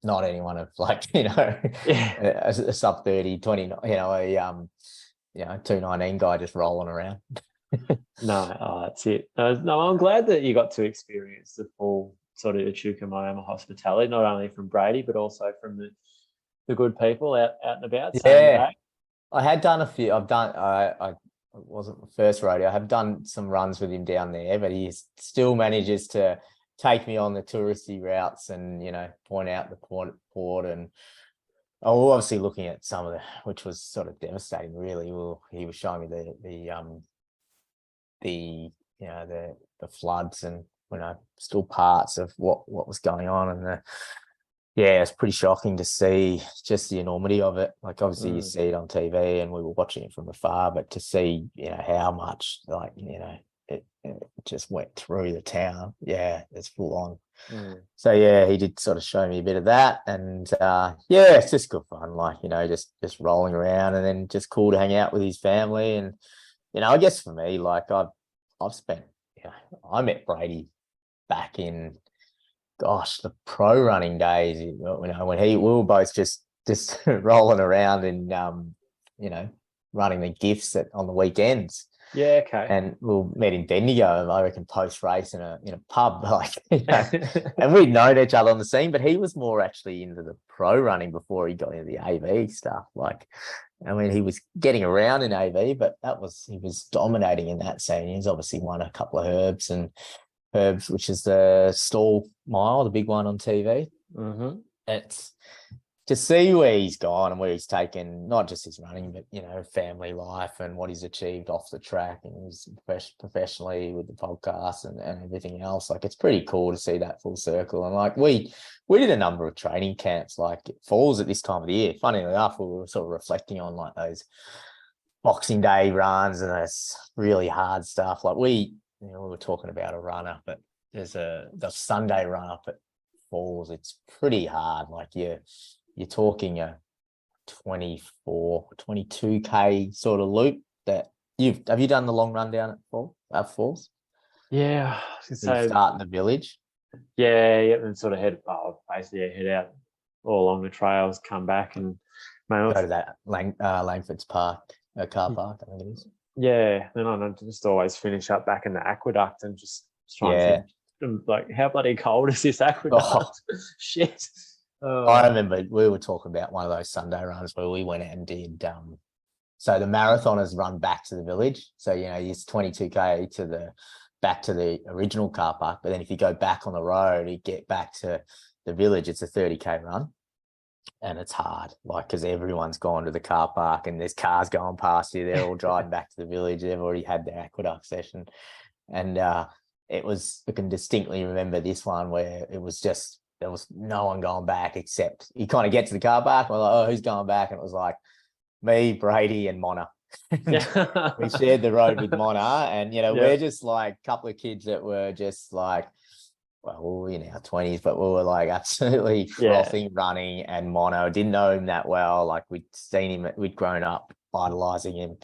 not anyone of like, you know, a sub 30, 20, you know, a 219 guy just rolling around. No, that's it. No, I'm glad that you got to experience the full sort of Echuca Moama hospitality, not only from Brady but also from the good people out and about. Yeah, I had done a few. I wasn't the first rodeo. I have done some runs with him down there, but he still manages to take me on the touristy routes and, you know, point out the port. And I was obviously looking at some of which was sort of devastating, really. He was showing me the floods and still parts of what was going on. And it's pretty shocking to see just the enormity of it. Like, obviously you see it on TV and we were watching it from afar, but to see, how much, like, it just went through the town. Yeah, it's full on. So he did sort of show me a bit of that, and it's just good fun, like, just rolling around, and then just cool to hang out with his family. And I guess for me, like, I've spent, I met Brady back in, gosh, the pro running days, when we were both just rolling around and running the gifts on the weekends. Yeah, okay. And we'll meet in Bendigo, I reckon, post race in a pub, like, and we'd known each other on the scene, but he was more actually into the pro running before he got into the AV stuff. Like, I mean, he was getting around in AV, but he was dominating in that scene. He's obviously won a couple of Herbs, which is the stall mile, the big one on TV. It's to see where he's gone and where he's taken, not just his running, but, family life and what he's achieved off the track, and he's professionally with the podcast and everything else. Like, it's pretty cool to see that full circle. And like, we did a number of training camps, like falls at this time of the year. Funny enough, we were sort of reflecting on like those Boxing Day runs and those really hard stuff. Like, we were talking about a run up, but there's the Sunday run up at Falls. It's pretty hard. Like, you're talking a 22K sort of loop. That have you done the long run down at Falls? Yeah, I was gonna say, start in the village. Yeah, and sort of head out all along the trails, come back, and go to that Langford's Park car park, I think it is. Yeah, then I just always finish up back in the aqueduct and just try and think, like, how bloody cold is this aqueduct? Shit. I remember we were talking about one of those Sunday runs where we went out and did so the marathoners run back to the village. So, it's 22K back to the original car park. But then if you go back on the road, you get back to the village, it's a 30K run. And it's hard, like, because everyone's gone to the car park and there's cars going past you. They're all driving back to the village. They've already had their aqueduct session. And I can distinctly remember this one where it was just, there was no one going back except you kind of get to the car park. We're like, oh, who's going back? And it was like me, Brady, and Mona. We shared the road with Mona, and we're just like a couple of kids that were just like, well, we were in our 20s, but we were like absolutely frothing running. And Mono, didn't know him that well. Like, we'd seen him, we'd grown up idolizing him.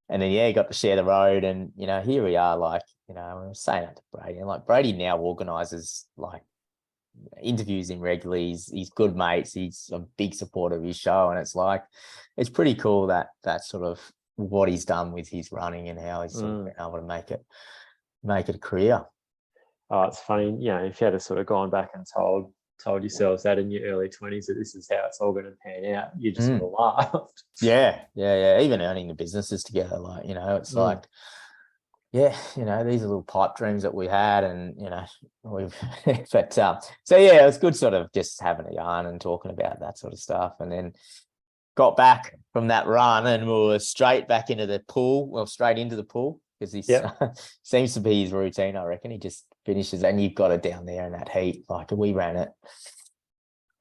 And then, he got to share the road. And, here we are, like, we were saying that to Brady. And like, Brady now organizes like interviews him regularly. He's good mates. He's a big supporter of his show. And it's like, it's pretty cool that sort of what he's done with his running and how he's sort of been able to make it a career. Oh, it's funny, if you had sort of gone back and told yourselves that in your early 20s that this is how it's all going to pan out, you just sort of laughed. Yeah. Even owning the businesses together, like, it's like, these are little pipe dreams that we had, and we've but it was good sort of just having a yarn and talking about that sort of stuff. And then got back from that run and we were straight back into the pool, straight into the pool, because he seems to be his routine. I reckon he just finishes, and you've got it down there in that heat. Like, we ran it,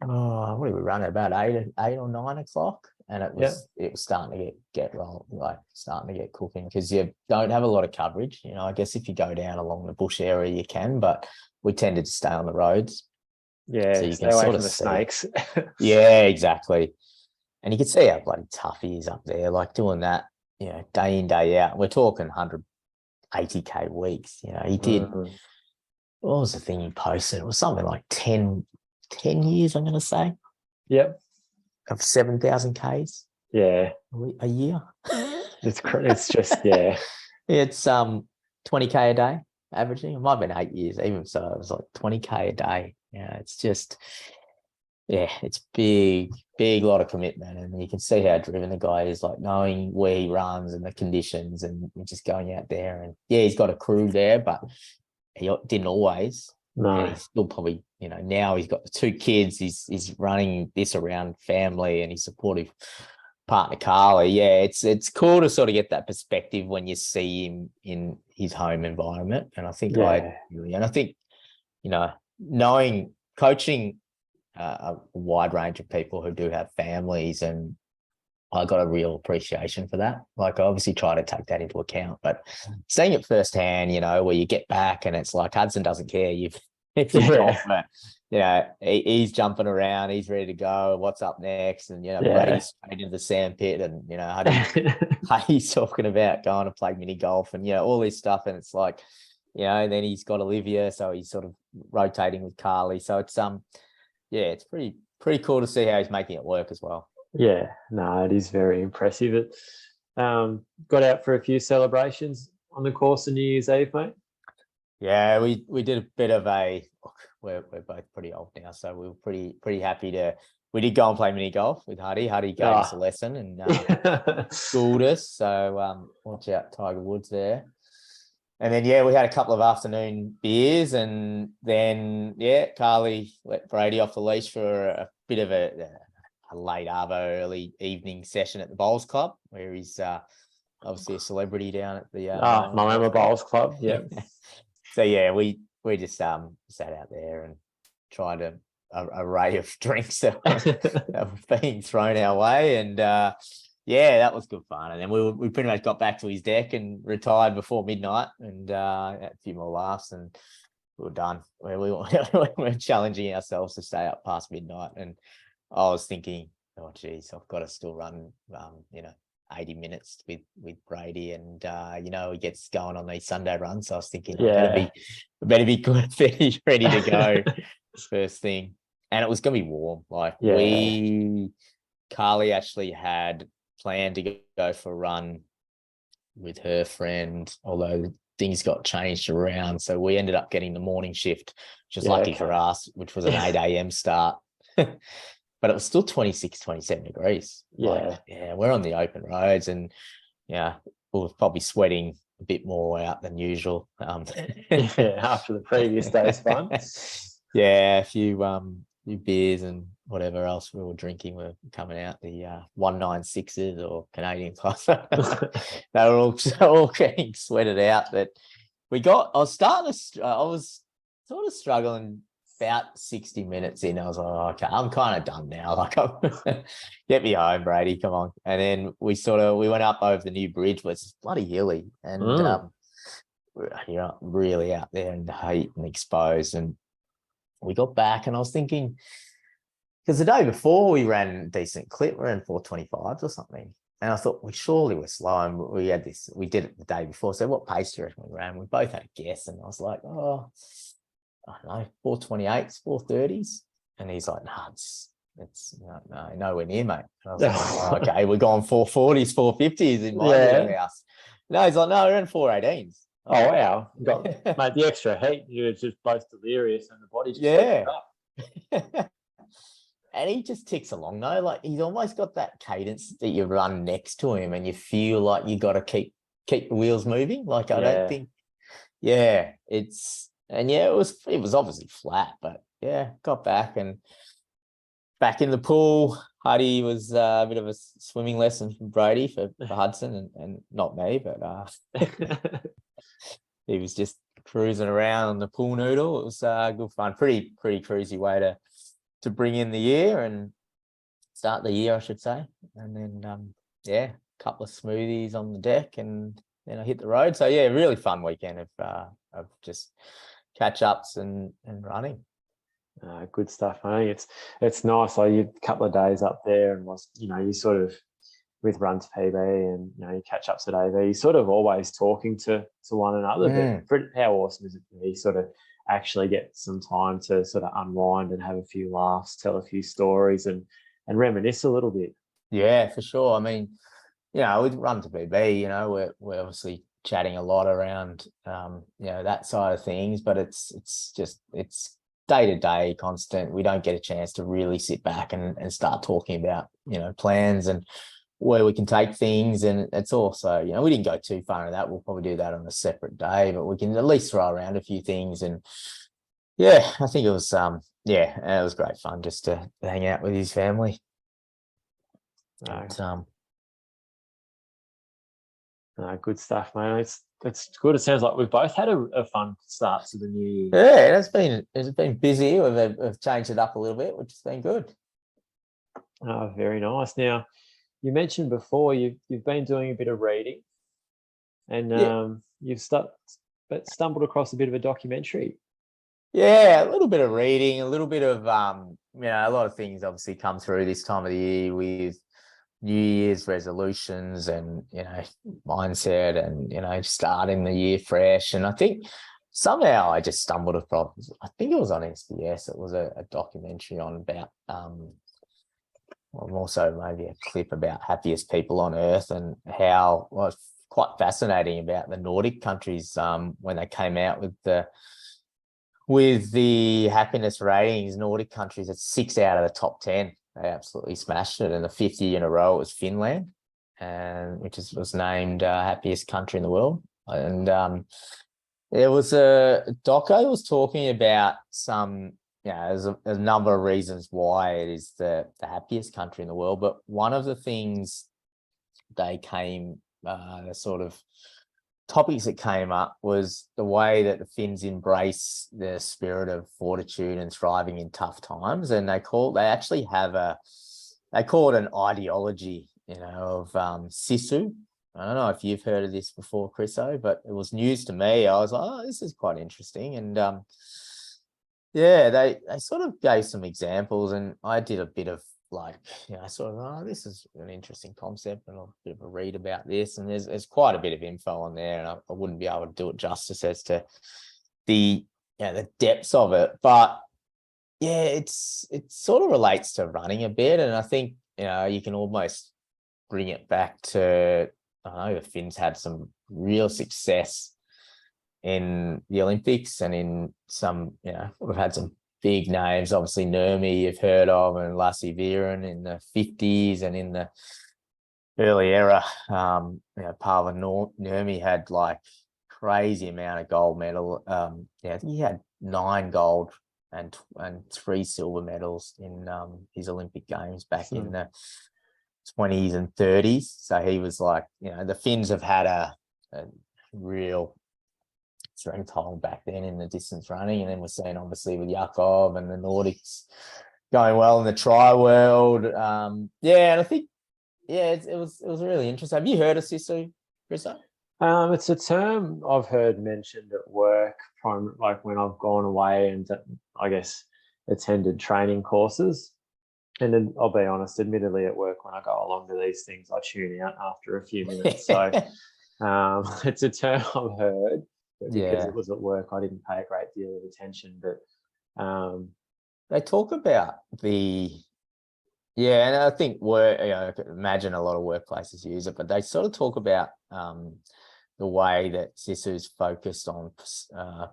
what did we run at, about 8 or 9 o'clock, and it was starting to get rolling, like starting to get cooking, because you don't have a lot of coverage. I guess if you go down along the bush area you can, but we tended to stay on the roads. Yeah, so you stay away from the snakes. Yeah, exactly. And you can see how bloody tough he is up there, like doing that, day in, day out. We're talking 180K weeks. He did, what was the thing he posted? It was something like 10 years, I'm going to say. Yep. Of 7,000 Ks. Yeah. A year. It's just, It's 20K a day averaging. It might have been 8 years, even so. It was like 20K a day. It's just, it's big lot of commitment, and you can see how driven the guy is, like knowing where he runs and the conditions, and just going out there. And he's got a crew there, but he didn't always. No. And he's still probably, now he's got the 2 kids. He's running this around family, and his supportive partner Carly. It's cool to sort of get that perspective when you see him in his home environment. And I think I think knowing coaching a wide range of people who do have families, and I got a real appreciation for that. Like, I obviously try to take that into account, but seeing it firsthand, where you get back and it's like Hudson doesn't care. You've golf, but he's jumping around, he's ready to go. What's up next? And Brady's straight into the sand pit, and Huddy's talking about going to play mini golf, and all this stuff. And it's like, and then he's got Olivia, so he's sort of rotating with Carly. So it's it's pretty cool to see how he's making it work as well. Yeah, no, it is very impressive. It got out for a few celebrations on the course of New Year's Eve, mate. Yeah, we did a bit of we're both pretty old now, so we were pretty happy we did go and play mini golf with Huddy. Huddy gave us a lesson and schooled us. So watch out, Tiger Woods there. And then, we had a couple of afternoon beers, and then, Carly let Brady off the leash for a bit of a late arvo, early evening session at the Bowls Club, where he's obviously a celebrity down at the Moama Bowls Club. Yeah. So we just sat out there and tried an array of drinks that were being thrown our way, and that was good fun. And then we pretty much got back to his deck and retired before midnight, and had a few more laughs, and we were done. We were challenging ourselves to stay up past midnight, and I was thinking, oh geez, I've got to still run 80 minutes with Brady, and he gets going on these Sunday runs. So I was thinking, I better be good, ready to go first thing. And it was gonna be warm. Like Carly actually had planned to go for a run with her friend, although things got changed around, so we ended up getting the morning shift, which was lucky for us, which was an 8 a.m. start. But it was still 26, 27 degrees. We're on the open roads, and we were probably sweating a bit more out than usual. After the previous day's fun. A few beers and whatever else we were drinking were coming out, the 196s or Canadian Club. They were all getting sweated out. But I was sort of struggling. About 60 minutes in, I was like, okay, I'm kind of done now. Like, get me home, Brady, come on. And then we went up over the new bridge, where it's bloody hilly, and really out there in the heat and exposed. And we got back, and I was thinking, because the day before we ran a decent clip, we ran 425s or something. And I thought, we surely were slow, and we did it the day before. So what pace do you reckon we ran? We both had a guess, and I was like, I don't know, 428s, 430s. And he's like, no, it's nowhere near, mate. And I was like, okay, we're going 440s, 450s in my house. No, he's like, no, we're in 418s. Oh, wow. Mate, the extra heat, you're just both delirious, and the body just up. And he just ticks along, though. Like, he's almost got that cadence that you run next to him, and you feel like you got to keep the wheels moving. Like, I don't think, it was obviously flat, but got back and back in the pool. Huddy was a bit of a swimming lesson from Brady for Hudson, and not me, but he was just cruising around on the pool noodle. It was good fun. Pretty cruisy way to bring in the year and start the year, I should say. And then a couple of smoothies on the deck, and then I hit the road. So really fun weekend of just catch ups and running. Good stuff, mate. It's nice. Like, you a couple of days up there, and you sort of with Run2PB, and you catch ups at AV. You're sort of always talking to one another. But how awesome is it to be sort of actually get some time to sort of unwind and have a few laughs, tell a few stories, and reminisce a little bit. Yeah, for sure. I mean, with Run2PB, we're obviously chatting a lot around that side of things, but it's day to day constant. We don't get a chance to really sit back and start talking about plans and where we can take things. And it's also we didn't go too far into that. We'll probably do that on a separate day, but we can at least throw around a few things. And I think it was it was great fun just to hang out with his family. Good stuff, mate. It's good. It sounds like we've both had a fun start to the new year. Yeah, it's been busy. We've changed it up a little bit, which has been good. Oh, very nice. Now, you mentioned before you've been doing a bit of reading, and you've stumbled across a bit of a documentary. Yeah, a little bit of reading, a little bit of a lot of things obviously come through this time of the year with New Year's resolutions and mindset and starting the year fresh. And I think somehow I just stumbled across. I think it was on SBS. It was a documentary on about also maybe a clip about happiest people on earth and how was quite fascinating about the Nordic countries when they came out with the happiness ratings. Nordic countries, it's 6 out of the top 10. They absolutely smashed it. And the 5th year in a row, it was Finland, which was named happiest country in the world. And there was a doco was talking about some, there's a number of reasons why it is the happiest country in the world. But one of the things the sort of topics that came up was the way that the Finns embrace the spirit of fortitude and thriving in tough times. And they call it an ideology, of SISU. I don't know if you've heard of this before, Chriso, but it was news to me. I was like, oh, this is quite interesting. And they sort of gave some examples, and I did a bit of this is an interesting concept, and I'll do a bit of a read about this. And there's quite a bit of info on there, and I wouldn't be able to do it justice as to the depths of it. But it sort of relates to running a bit, and I think you can almost bring it back to the Finns had some real success in the Olympics and in some we've had some big names, obviously Nurmi you've heard of, and Lassi Viren in the 50s, and in the early era, Paavo Nurmi had like crazy amount of gold medal. I think he had 9 gold and 3 silver medals in his Olympic Games back in the 20s and 30s. So he was like, the Finns have had a real stronghold back then in the distance running, and then we're seeing obviously with Yakov and the Nordics going well in the tri world. And I think it was really interesting. Have you heard of SISU, Chriso? It's a term I've heard mentioned at work, like when I've gone away and I guess attended training courses. And then I'll be honest, admittedly at work when I go along to these things, I tune out after a few minutes. So it's a term I've heard. Because it was at work, I didn't pay a great deal of attention. But they talk about and I think I could imagine a lot of workplaces use it, but they sort of talk about the way that SISU is focused on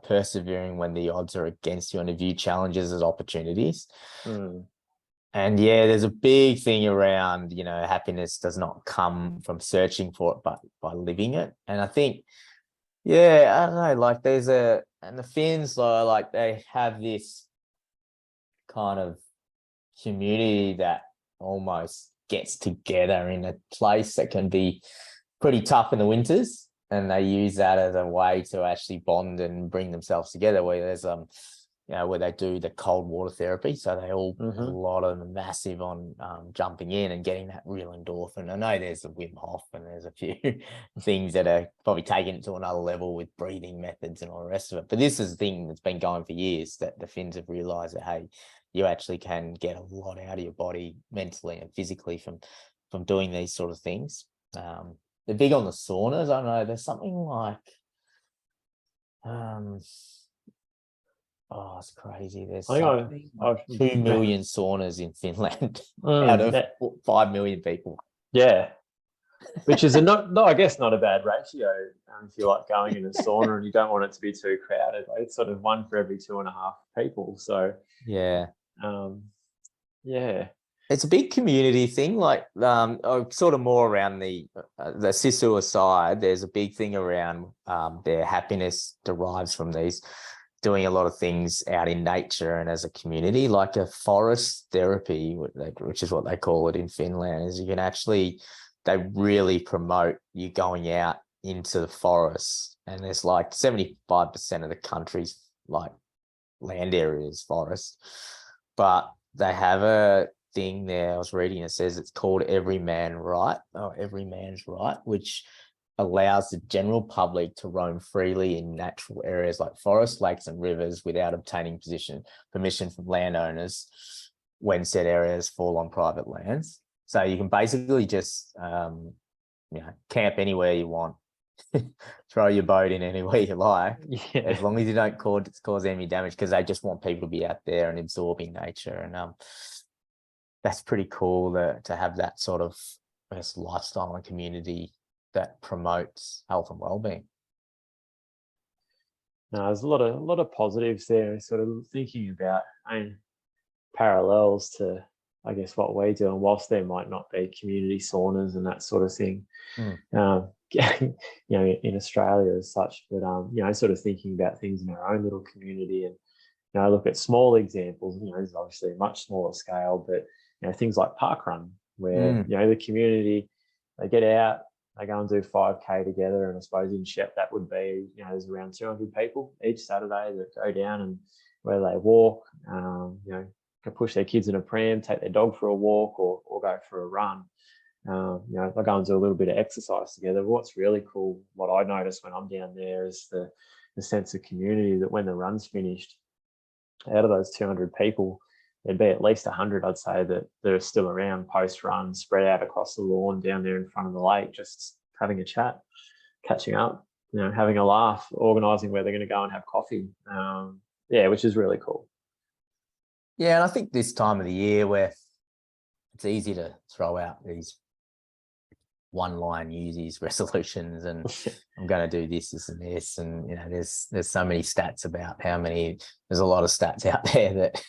persevering when the odds are against you and to view challenges as opportunities. And there's a big thing around, happiness does not come from searching for it, but by living it. And I think, I don't know, like and the Finns, like they have this kind of community that almost gets together in a place that can be pretty tough in the winters. And they use that as a way to actually bond and bring themselves together, where there's, where they do the cold water therapy. So they all, a lot of them massive on jumping in and getting that real endorphin. I know there's a Wim Hof and there's a few things that are probably taking it to another level with breathing methods and all the rest of it. But this is a thing that's been going for years, that the Finns have realized that, hey, you actually can get a lot out of your body mentally and physically from doing these sort of things. They're big on the saunas. I don't know, there's something like, it's crazy. There's 2 million saunas in Finland out of 5 million people. Yeah, which is I guess not a bad ratio if you like going in a sauna and you don't want it to be too crowded. Like it's sort of 1 for every 2.5 people. So it's a big community thing. Like sort of more around the SISU side. There's a big thing around their happiness derives from these doing a lot of things out in nature and as a community, like a forest therapy, which is what they call it in Finland, is you can actually, they really promote you going out into the forests, and there's like 75% of the country's like land area is forest, but they have a thing there I was reading, it says it's called every man's right, which allows the general public to roam freely in natural areas like forests, lakes and rivers without obtaining permission from landowners when said areas fall on private lands. So you can basically just camp anywhere you want, throw your boat in anywhere you like, as long as you don't cause any damage, because they just want people to be out there and absorbing nature. And that's pretty cool to have that sort of, I guess, lifestyle and community that promotes health and well-being. No, there's a lot of positives there. Sort of thinking about parallels to, I guess, what we do, and whilst there might not be community saunas and that sort of thing, in Australia as such, but sort of thinking about things in our own little community, and look at small examples. There's obviously a much smaller scale, but things like Parkrun, where the community, they get out, they go and do 5K together, and I suppose in Shep that would be there's around 200 people each Saturday that go down, and where they walk, can push their kids in a pram, take their dog for a walk, or go for a run. They go and do a little bit of exercise together. But what's really cool, what I notice when I'm down there, is the sense of community, that when the run's finished, out of those 200 people, there'd be at least 100, I'd say, that are still around post-run, spread out across the lawn down there in front of the lake, just having a chat, catching up, having a laugh, organising where they're going to go and have coffee. Which is really cool. Yeah, and I think this time of the year where it's easy to throw out these one-line Newsies resolutions, and I'm going to do this and this, and there's so many stats about there's a lot of stats out there that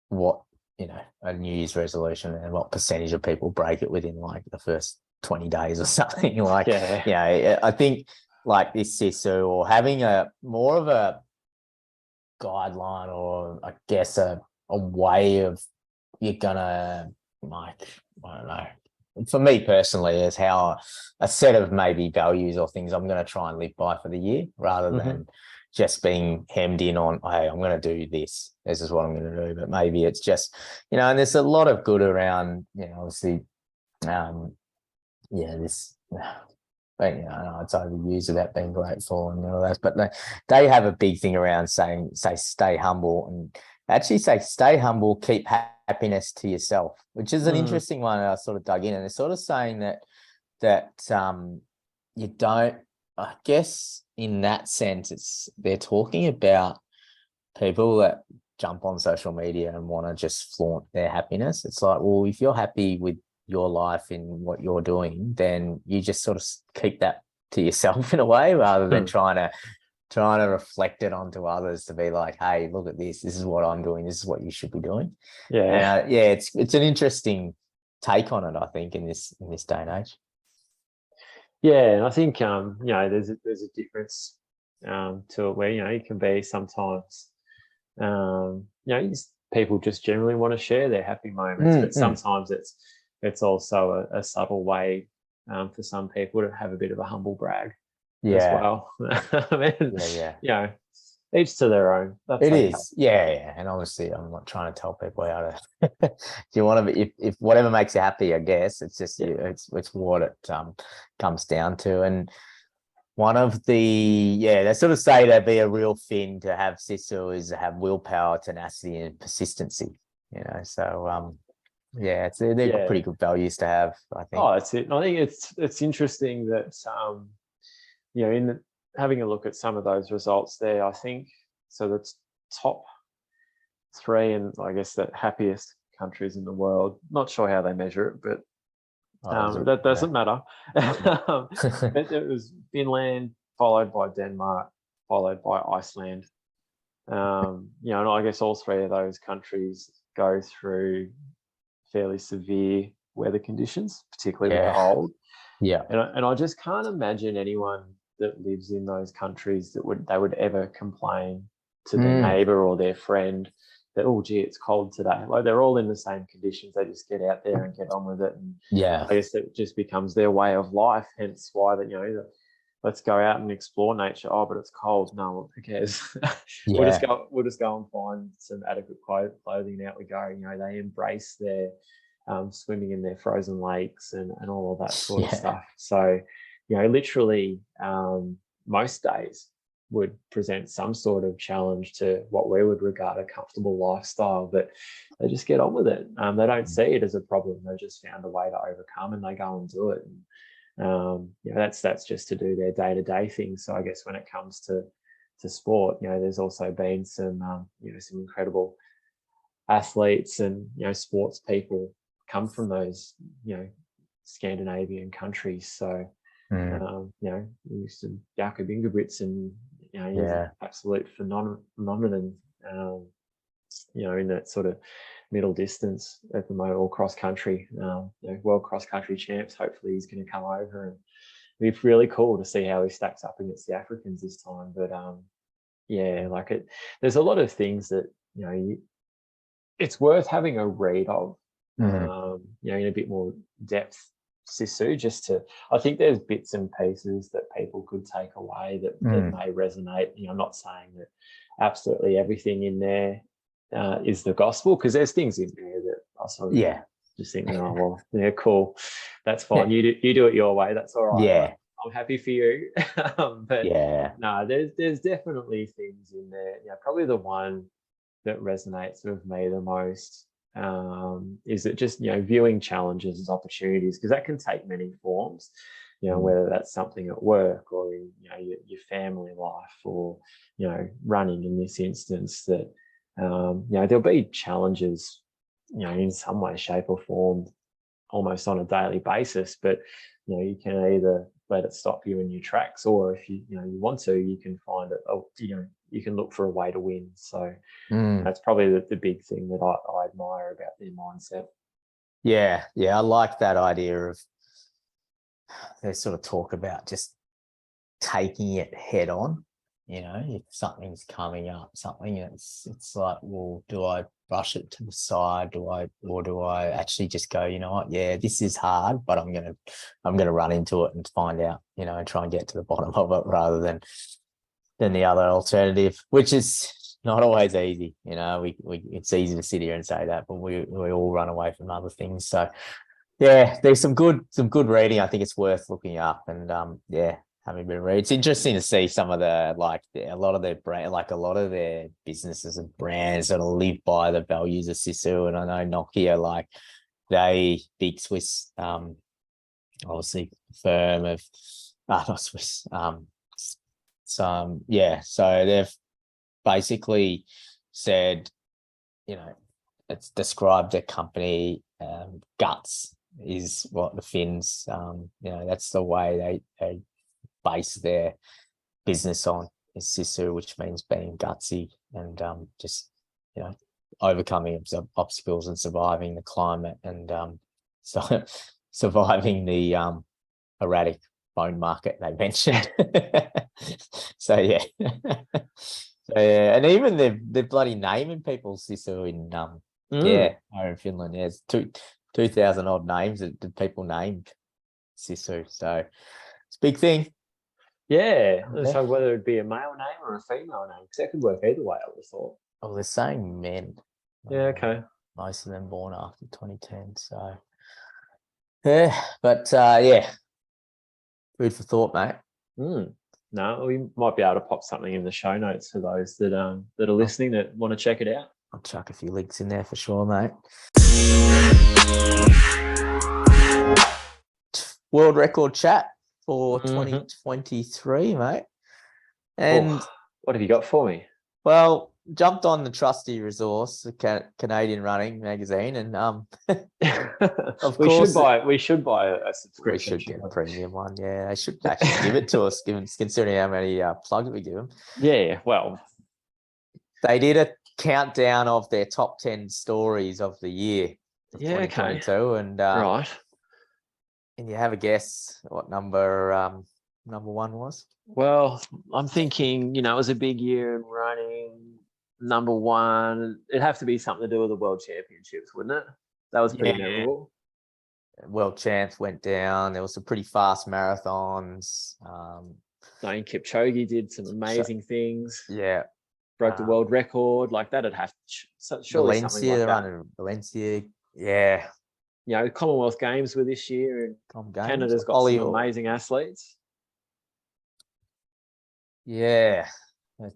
what a New Year's resolution and what percentage of people break it within like the first 20 days or something. Like, I think like this SISU, or having a more of a guideline, or I guess a way of, you're gonna, like, I don't know, for me personally, is how a set of maybe values or things I'm going to try and live by for the year, rather than just being hemmed in on, hey, I'm going to do this is what I'm going to do. But maybe it's just, and there's a lot of good around, obviously, this, but it's overused about being grateful and all that, but they have a big thing around say stay humble, and actually say stay humble, keep happiness to yourself, which is an interesting one. I sort of dug in, and they're sort of saying that you don't, I guess in that sense, they're talking about people that jump on social media and want to just flaunt their happiness. It's like, well, if you're happy with your life in what you're doing, then you just sort of keep that to yourself in a way, rather than trying to reflect it onto others to be like, hey, look at this is what I'm doing, this is what you should be doing. It's an interesting take on it, I think, in this day and age. And I think there's a difference to it, where you can be sometimes people just generally want to share their happy moments, but sometimes it's also a subtle way for some people to have a bit of a humble brag as well. Each to their own. That's it is. And obviously I'm not trying to tell people how to do you want to be, if whatever makes you happy, I guess it's just it's what it comes down to. And one of the they sort of say that'd be a real thing to have SISU is to have willpower, tenacity and persistency, so they're pretty good values to have, I think. That's it. And I think it's interesting that in having a look at some of those results there, I think, so the top 3, and I guess the happiest countries in the world, not sure how they measure it, but that doesn't matter. It was Finland, followed by Denmark, followed by Iceland. And I guess all 3 of those countries go through fairly severe weather conditions, particularly with cold. And I just can't imagine anyone that lives in those countries that would ever complain to their neighbor or their friend that, oh gee, it's cold today. Like they're all in the same conditions. They just get out there and get on with it. And I guess it just becomes their way of life. Hence why that, let's go out and explore nature. Oh, but it's cold. No, who cares? We'll just go and find some adequate clothing. Out we go. They embrace their swimming in their frozen lakes and all of that sort of stuff. So, literally most days would present some sort of challenge to what we would regard a comfortable lifestyle, but they just get on with it. They don't see it as a problem. They've just found a way to overcome, and they go and do it. And that's just to do their day-to-day things. So I guess when it comes to sport, there's also been some some incredible athletes and sports people come from those Scandinavian countries. So used to Jakob Ingebrigtsen, and he's an absolute phenomenon in that sort of middle distance at the moment, all cross country, world cross country champs. Hopefully he's going to come over, and it'd be really cool to see how he stacks up against the Africans this time. But there's a lot of things that it's worth having a read of, in a bit more depth. SISU, I think there's bits and pieces that people could take away that may resonate. I'm not saying that absolutely everything in there is the gospel, because there's things in there that I sort of just think, oh well, yeah, cool, that's fine. You do it your way. That's all right. Yeah, I'm happy for you. But no, there's definitely things in there. Probably the one that resonates with me the most is that just viewing challenges as opportunities, because that can take many forms. Whether that's something at work or in your family life, or running in this instance, that there'll be challenges in some way, shape or form almost on a daily basis, but you can either let it stop you in your tracks, or if you want to, you can find it, you can look for a way to win. So that's probably the big thing that I admire about their mindset. I like that idea of, they sort of talk about just taking it head on. If something's coming up, it's like, well, do I brush it to the side? Do I actually just go, what? Yeah, this is hard, but I'm gonna run into it and find out, and try and get to the bottom of it, rather than the other alternative, which is not always easy. It's easy to sit here and say that, but we all run away from other things. So there's some good reading. I think it's worth looking up, and having a bit of read. It's interesting to see some of a lot of their brand, a lot of their businesses and brands that live by the values of SISU. And I know Mckee they big Swiss, obviously firm of, not Swiss, so they've basically said, it's described their company, guts is what the Finns, that's the way they base their business on, is SISU, which means being gutsy and just overcoming obstacles and surviving the climate, and so surviving the erratic phone market they mentioned. And even they're bloody naming people SISU in in Finland. It's 2,000 odd names that people named SISU, so it's a big thing. So whether it be a male name or a female name, because that could work either way, I would have thought. Oh, they're saying men. Okay. Most of them born after 2010. So but food for thought, mate. No, we might be able to pop something in the show notes for those that are listening that want to check it out. I'll chuck a few links in there for sure, mate. World record chat for 2023, mate. And what have you got for me? Well, jumped on the trusty resource, the Canadian Running magazine, and of course we should buy a subscription. We should get a premium one. Yeah, they should actually give it to us, considering how many plugs we give them. Yeah, well, they did a countdown of their top 10 stories of the year. 2022, and right. And you have a guess what number one was? Well, I'm thinking, it was a big year in running. number one, it'd have to be something to do with the World Championships, wouldn't it? That was pretty memorable. World Champs went down. There was some pretty fast marathons. Dane Kipchoge did some amazing things. Yeah. Broke the world record. Like that'd have surely something like that. Running Valencia. Yeah. You know, Commonwealth Games were this year, and Canada's got some amazing athletes. Yeah, but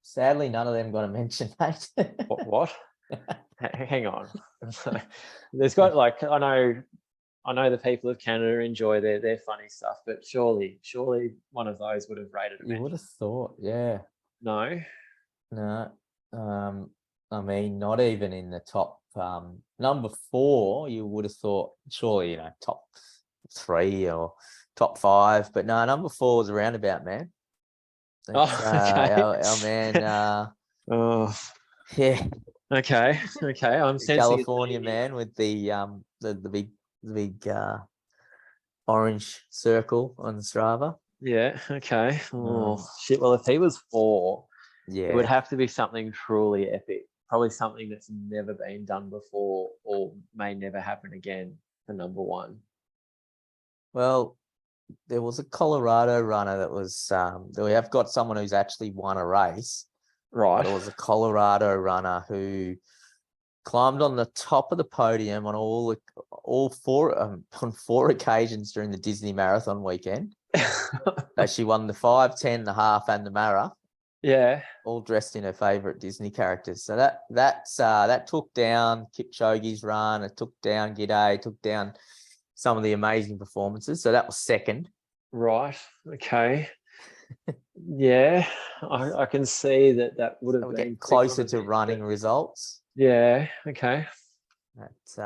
sadly, none of them got a mention, mate. What? Hang on. There's got like I know the people of Canada enjoy their funny stuff, but surely one of those would have rated a mention. You would have thought, yeah. No. I mean, not even in the top number 4. You would have thought, surely, you know, top 3 or top 5, but no, number 4 was a roundabout, man. Okay. Our man. Yeah. Okay. I'm sensing California man with the big orange circle on Strava. Yeah. Okay. Oh shit. Well, if he was 4, it would have to be something truly epic. Probably something that's never been done before or may never happen again for number 1. Well, there was a Colorado runner that was we have got someone who's actually won a race. Right. It was a Colorado runner who climbed on the top of the podium on all 4 on 4 occasions during the Disney Marathon weekend. She won the 5, 10, the half, and the Mara. Yeah. All dressed in her favorite Disney characters. So that took down Kipchoge's run. It took down G'day. Took down some of the amazing performances. So that was second. Right. Okay. Yeah, I can see that would have been closer to running results. Yeah. Okay. That's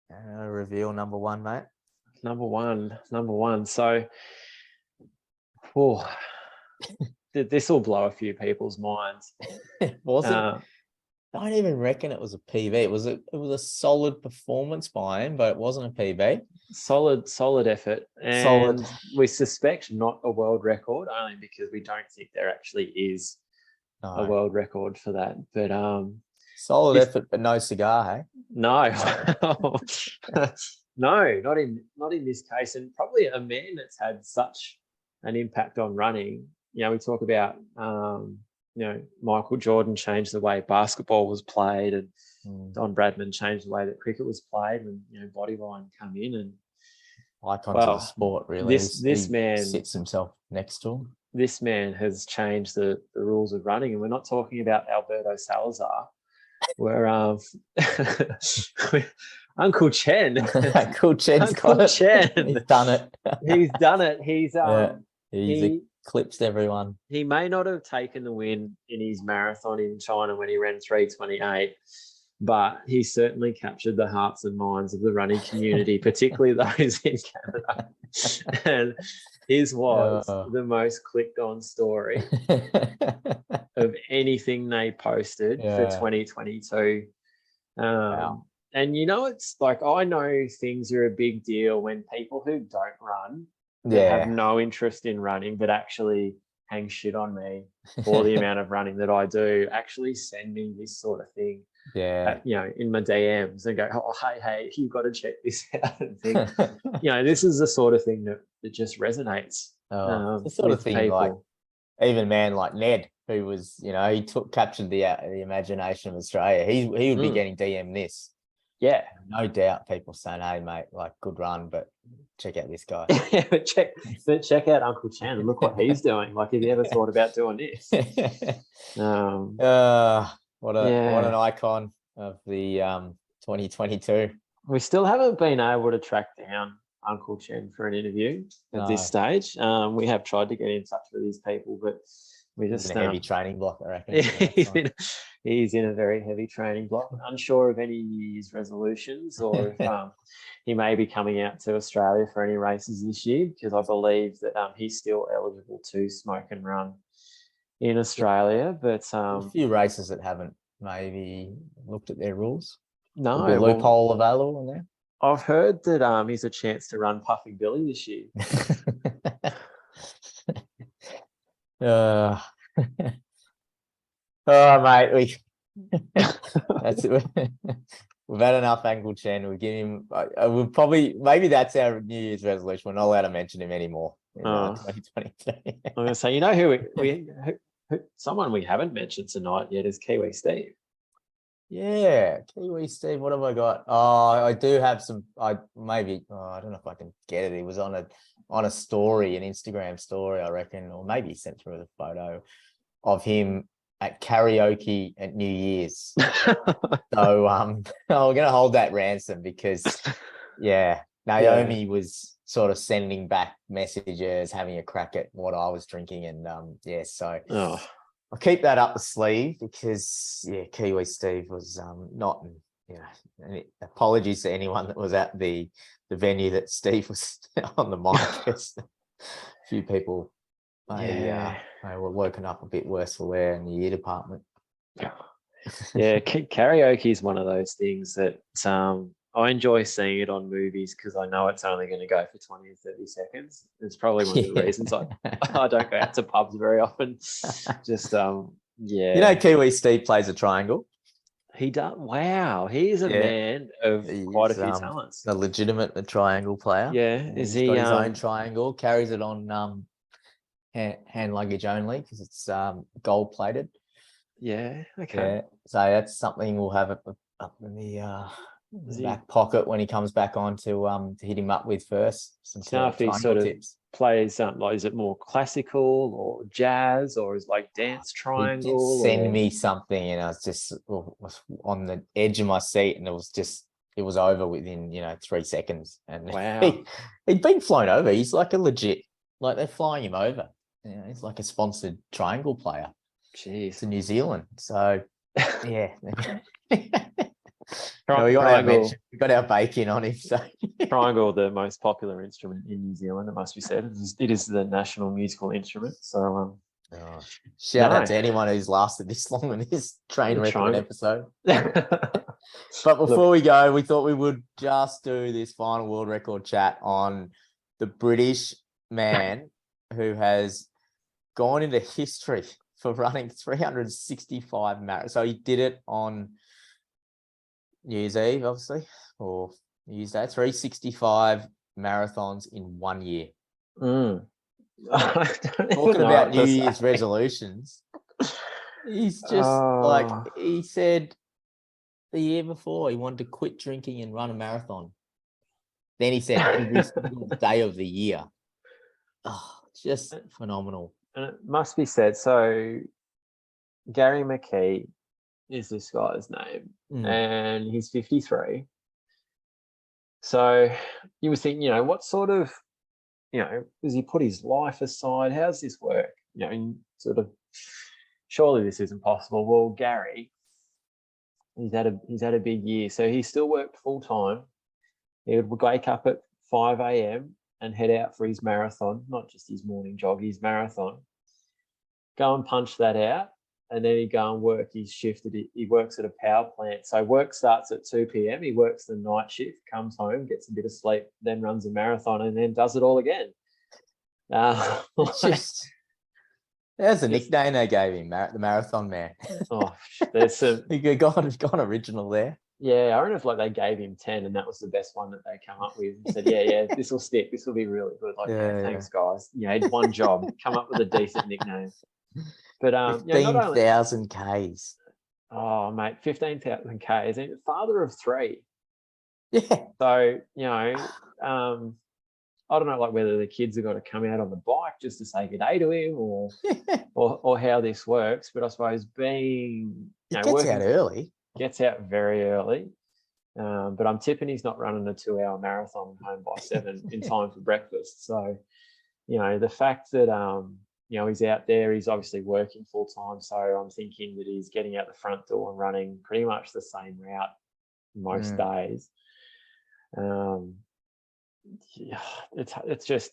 reveal number 1, mate. Number one. So, this will blow a few people's minds. I don't even reckon it was a PB. It was a solid performance by him, but it wasn't a PB. Solid effort, and we suspect not a world record, only because we don't think there actually is a world record for that. But solid effort, but no cigar, hey? No. No, not in this case, and probably a man that's had such an impact on running. You know, we talk about Michael Jordan changed the way basketball was played, and Don Bradman changed the way that cricket was played when Bodyline come in, and icon to the sport, really. This man sits himself next to him. This man has changed the rules of running, and we're not talking about Alberto Salazar. We're Uncle Chen. Uncle Chen's Uncle Chen. He's done it. He's done it. He's eclipsed everyone. He may not have taken the win in his marathon in China when he ran 3:28, but he certainly captured the hearts and minds of the running community, particularly those in Canada. And his was the most clicked on story of anything they posted for 2022. Wow. And it's like, I know things are a big deal when people who don't run have no interest in running, but actually hang shit on me for the amount of running that I do, actually send me this sort of thing. In my DMs and go, oh, hey, you've got to check this out and think, this is the sort of thing that just resonates. The sort of thing people. Like even a man like Ned, who was, he captured the imagination of Australia. He would be getting DM this. Yeah, no doubt. People saying, "Hey, mate, like good run, but check out this guy." but check out Uncle Chen and look what he's doing. Like, have you ever thought about doing this? What an icon of the 2022. We still haven't been able to track down Uncle Chen for an interview at this stage. We have tried to get in touch with these people, but we just in a heavy training block, I reckon. He's in a very heavy training block. Unsure of any New Year's resolutions, or if he may be coming out to Australia for any races this year, because I believe that he's still eligible to smoke and run in Australia. But a few races that haven't maybe looked at their rules. No, a loophole available in there. I've heard that he's a chance to run Puffing Billy this year. Oh, mate, that's it. We've had enough Uncle Chen. We give him. We'll probably maybe that's our New Year's resolution. We're not allowed to mention him anymore in 2023. I'm going to say, who someone we haven't mentioned tonight yet is Kiwi Steve. Yeah, Kiwi Steve. What have I got? Oh, I do have some. I don't know if I can get it. He was on a story, an Instagram story, I reckon, or maybe he sent through the photo of him at karaoke at New Year's. So I'm gonna hold that ransom because Naomi was sort of sending back messages, having a crack at what I was drinking, and so I'll keep that up the sleeve because Kiwi Steve was not, and apologies to anyone that was at the venue that Steve was on the mic. A few people were woken up a bit worse for wear in the year department. Yeah, karaoke is one of those things that I enjoy seeing it on movies because I know it's only going to go for 20 or 30 seconds. It's probably one of the reasons I don't go out to pubs very often. Just Kiwi Steve plays a triangle. He does. Wow, he is a man of quite a few talents. A legitimate triangle player. Yeah, he's got his own triangle. Carries it on hand luggage only because it's gold plated. Yeah. Okay. Yeah, so that's something we'll have up in the back pocket when he comes back on to hit him up with first. Some if he sort of tips. Plays like, is it more classical or jazz or is like dance triangle? Send me something, and I was just on the edge of my seat, and it was over within 3 seconds. And wow, he'd been flown over. He's like a legit, like they're flying him over. He's like a sponsored triangle player. Jeez, to New Zealand. So yeah. We got our bacon on him. So triangle, the most popular instrument in New Zealand, it must be said. It is the national musical instrument. So shout out to anyone who's lasted this long in this train wreck of an episode. But before we go, we thought we would just do this final world record chat on the British man who has gone into history for running 365 marathons. So he did it on New Year's Eve, obviously, or New Year's Day, 365 marathons in 1 year. Talking about New Year's resolutions, he's just he said the year before he wanted to quit drinking and run a marathon. Then he said every single day of the year. Oh, just phenomenal. And it must be said, so Gary Mckee is this guy's name, and he's 53. So you would think, what sort of, does he put his life aside? How's this work? Sort of, surely this isn't possible. Well, Gary, he's had a big year, so he still worked full time. He would wake up at 5 a.m. and head out for his marathon, not just his morning jog, his marathon. Go and punch that out, and then he'd go and work his shift. He works at a power plant. So work starts at 2 p.m. He works the night shift, comes home, gets a bit of sleep, then runs a marathon, and then does it all again. There's a nickname they gave him, the Marathon Man. There's some... He gone original there. Yeah, I don't know if they gave him 10 and that was the best one that they come up with. And said, this will stick. This will be really good. Thanks, guys. Had one job. Come up with a decent nickname. But 15,000 Ks. Oh, mate, 15,000 Ks. And father of 3. Yeah. So, I don't know whether the kids have got to come out on the bike just to say good day to him or how this works. But I suppose being gets out early. Gets out very early. But I'm tipping he's not running a 2-hour marathon home by 7 in time for breakfast. So, the fact that he's out there, he's obviously working full time. So I'm thinking that he's getting out the front door and running pretty much the same route most days. It's just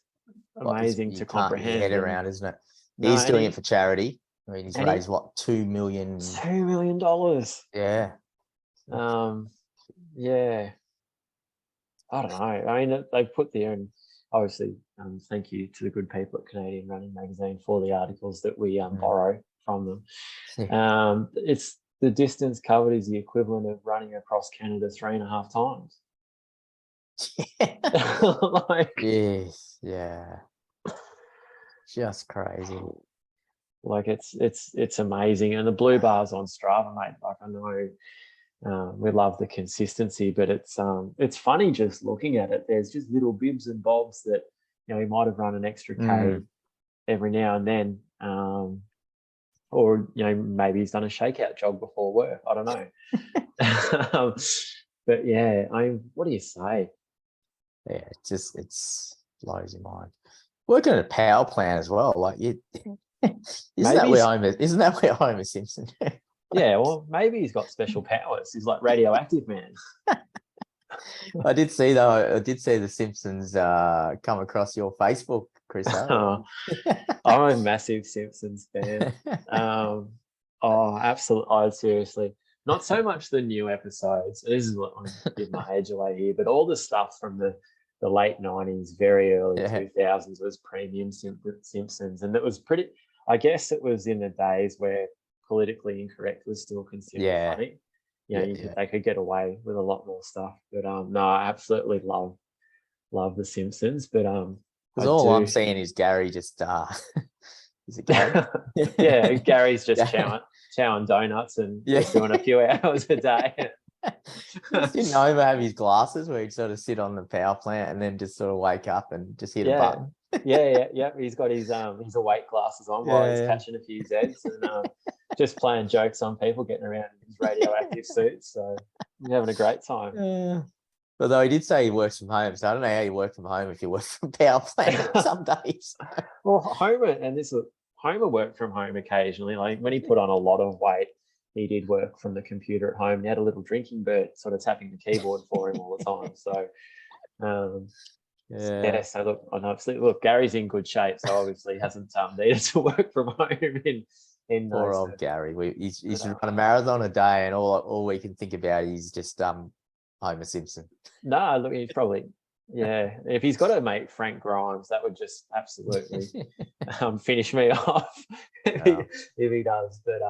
amazing to comprehend. Can't get your head around, isn't it? He's doing it for charity. I mean, he's raised $2 million. $2 million. Yeah. Yeah. I don't know. I mean, they put there, and obviously, thank you to the good people at Canadian Running Magazine for the articles that we borrow from them. Yeah. It's the distance covered is the equivalent of running across Canada 3.5 times. Like, Yes, yeah, just crazy. like it's amazing. And the blue bars on Strava, mate, like I know we love the consistency, but it's funny just looking at it. There's just little bibs and bobs that, you know, he might have run an extra K every now and then, or, you know, maybe he's done a shakeout jog before work. I don't know. But yeah, what do you say? Yeah, it's blows your mind. Working at a power plant as well, like isn't that where Homer Simpson? Yeah, well, maybe he's got special powers. He's like radioactive man. I did see the Simpsons come across your Facebook, Chris. I'm a massive Simpsons fan. Absolutely. Seriously, not so much the new episodes. This is what I'm giving my age away here, but all the stuff from the late 90s, very early 2000s was premium Simpsons, and it was pretty. I guess it was in the days where politically incorrect was still considered funny. You know, they could get away with a lot more stuff. But no, I absolutely love the Simpsons. But I'm seeing is Gary just is it Gary? Yeah, Gary's just chowing donuts and just doing a few hours a day. Didn't Homer have his glasses where he'd sort of sit on the power plant and then just sort of wake up and just hit a button? Yeah. He's got his awake glasses on while he's catching a few Zeds and just playing jokes on people getting around in his radioactive suits. So he's having a great time. Although he did say he works from home, so I don't know how you work from home if you work from power plant some days. Well, Homer worked from home occasionally. Like when he put on a lot of weight, he did work from the computer at home. He had a little drinking bird sort of tapping the keyboard for him all the time. So, so look, Gary's in good shape. So obviously he hasn't needed to work from home in poor old Gary. He's run a marathon a day, and all we can think about is just Homer Simpson. No, look, he's probably if he's got to make Frank Grimes, that would just absolutely finish me off if he does. But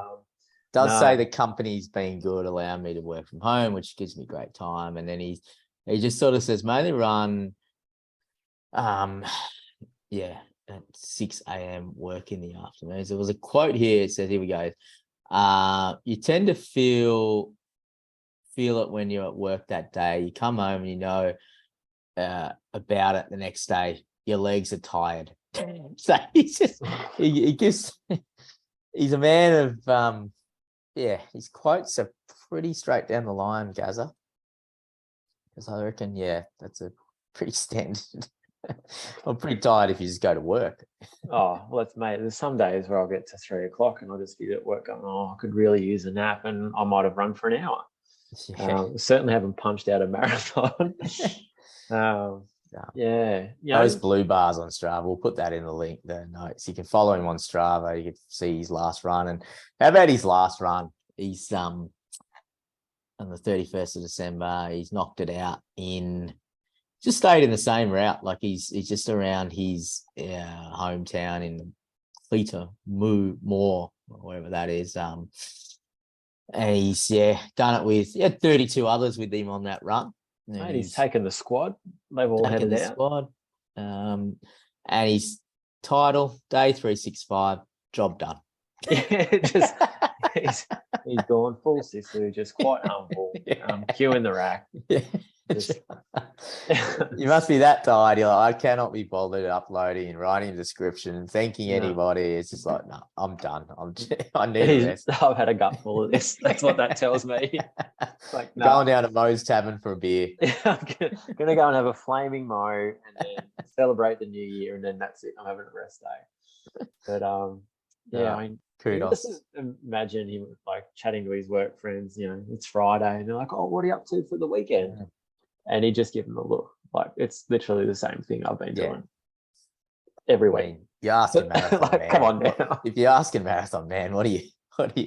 say the company's been good, allowing me to work from home, which gives me great time. And then he just sort of says mainly run at 6 a.m. work in the afternoons. There was a quote here. It says, here we go. You tend to feel it when you're at work that day. You come home and you know about it the next day. Your legs are tired. So he's a man of his quotes are pretty straight down the line, Gazza. Because I reckon, that's a pretty standard. I'm pretty tired if you just go to work. There's some days where I'll get to 3 o'clock and I'll just be at work going, I could really use a nap, and I might have run for an hour. Certainly haven't punched out a marathon. Those blue bars on Strava, we'll put that in the notes. You can follow him on Strava. You can see his last run. And how about his last run? He's on the 31st of December. He's knocked it out just stayed in the same route. Like he's just around his hometown in Cleator Moore, wherever that is. And he's done it with 32 others with him on that run. Mate, he's taken the squad. They've all headed out. Squad. And his title, day 365, job done. He's gone full SISU, just quite humble. Queuing the rack. You must be that tired. You're like, I cannot be bothered uploading and writing a description and thanking anybody. It's just like, no, I'm done. I need a rest. I've had a gutful of this. That's what that tells me. Like, going down to Moe's Tavern for a beer. I'm gonna go and have a flaming Mo and then celebrate the new year, and then that's it. I'm having a rest day. But I mean, kudos. Just imagine him like chatting to his work friends. You know, it's Friday, and they're like, "Oh, what are you up to for the weekend?" Yeah. And he just give them a look. Like it's literally the same thing I've been doing every week. You're asking marathon man. Come on now. If you're asking marathon man, what do you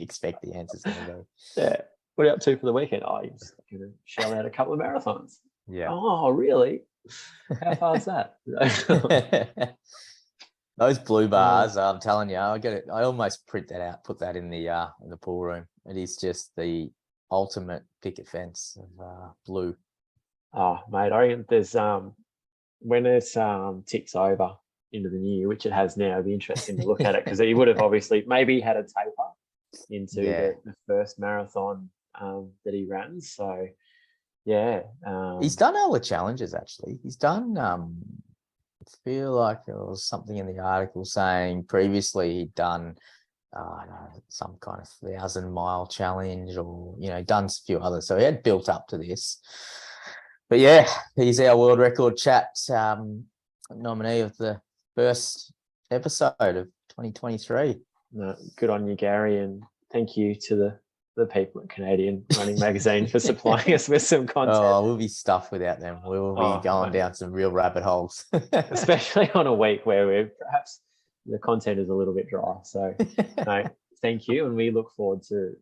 expect the answer's going to be? Yeah. What are you up to for the weekend? Oh, you're just going to shell out a couple of marathons. Yeah. Oh, really? How far is that? Those blue bars, I'm telling you, I get it. I almost print that out, put that in the pool room. It is just the ultimate picket fence of blue. Oh, mate, I reckon there's when it ticks over into the new year, which it has now, it'd be interesting to look at it because he would have obviously maybe had a taper into the first marathon that he ran. So yeah, he's done all the challenges actually. He's done. I feel like there was something in the article saying previously he'd done some kind of 1,000-mile challenge, or done a few others. So he had built up to this. But yeah, he's our world record chat nominee of the first episode of 2023. No, good on you, Gary, and thank you to the people at Canadian Running Magazine for supplying us with some content. Oh, we'll be stuffed without them. We will be going down some real rabbit holes. Especially on a week where perhaps the content is a little bit dry. So no, thank you. And we look forward to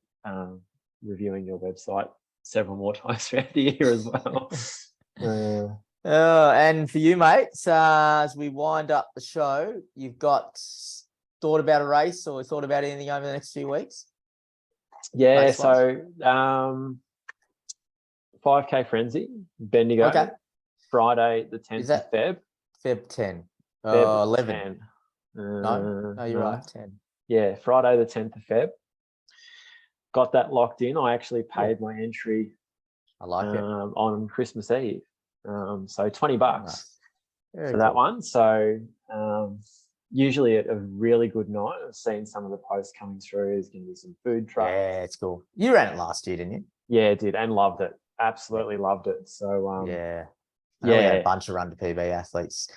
reviewing your website several more times throughout the year as well. And for you, mates, as we wind up the show, you've got thought about a race or thought about anything over the next few weeks? Yeah, so 5K Frenzy, Bendigo, okay. Friday the 10th of Feb. Feb 10. Feb 11. 10. No, you're right, 10. Yeah, Friday the 10th of Feb. Got that locked in. I actually paid my entry I like it. on Christmas Eve. So $20 nice. for that one. So usually a really good night. I've seen some of the posts coming through. There's going to be some food trucks. Yeah, it's cool. You ran it last year, didn't you? Yeah, I did, and loved it. Absolutely loved it. So we had a bunch of Run2PB athletes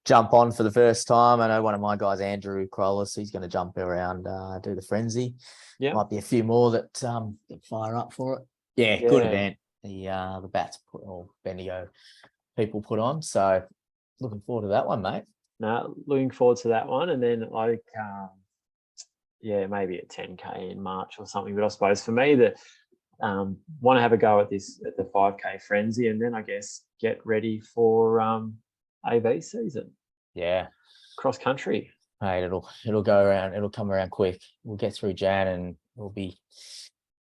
jump on for the first time. I know one of my guys, Andrew Crowless, he's going to jump around, do the frenzy. Yeah, might be a few more that fire up for it. Yeah, good event. The Bats or Bendigo people put on. So looking forward to that one, mate. No, looking forward to that one. And then like maybe a 10K in March or something. But I suppose for me that want to have a go at the 5K Frenzy, and then I guess get ready for AV season. Yeah, cross country. Mate, it'll go around. It'll come around quick. We'll get through Jan, and we'll be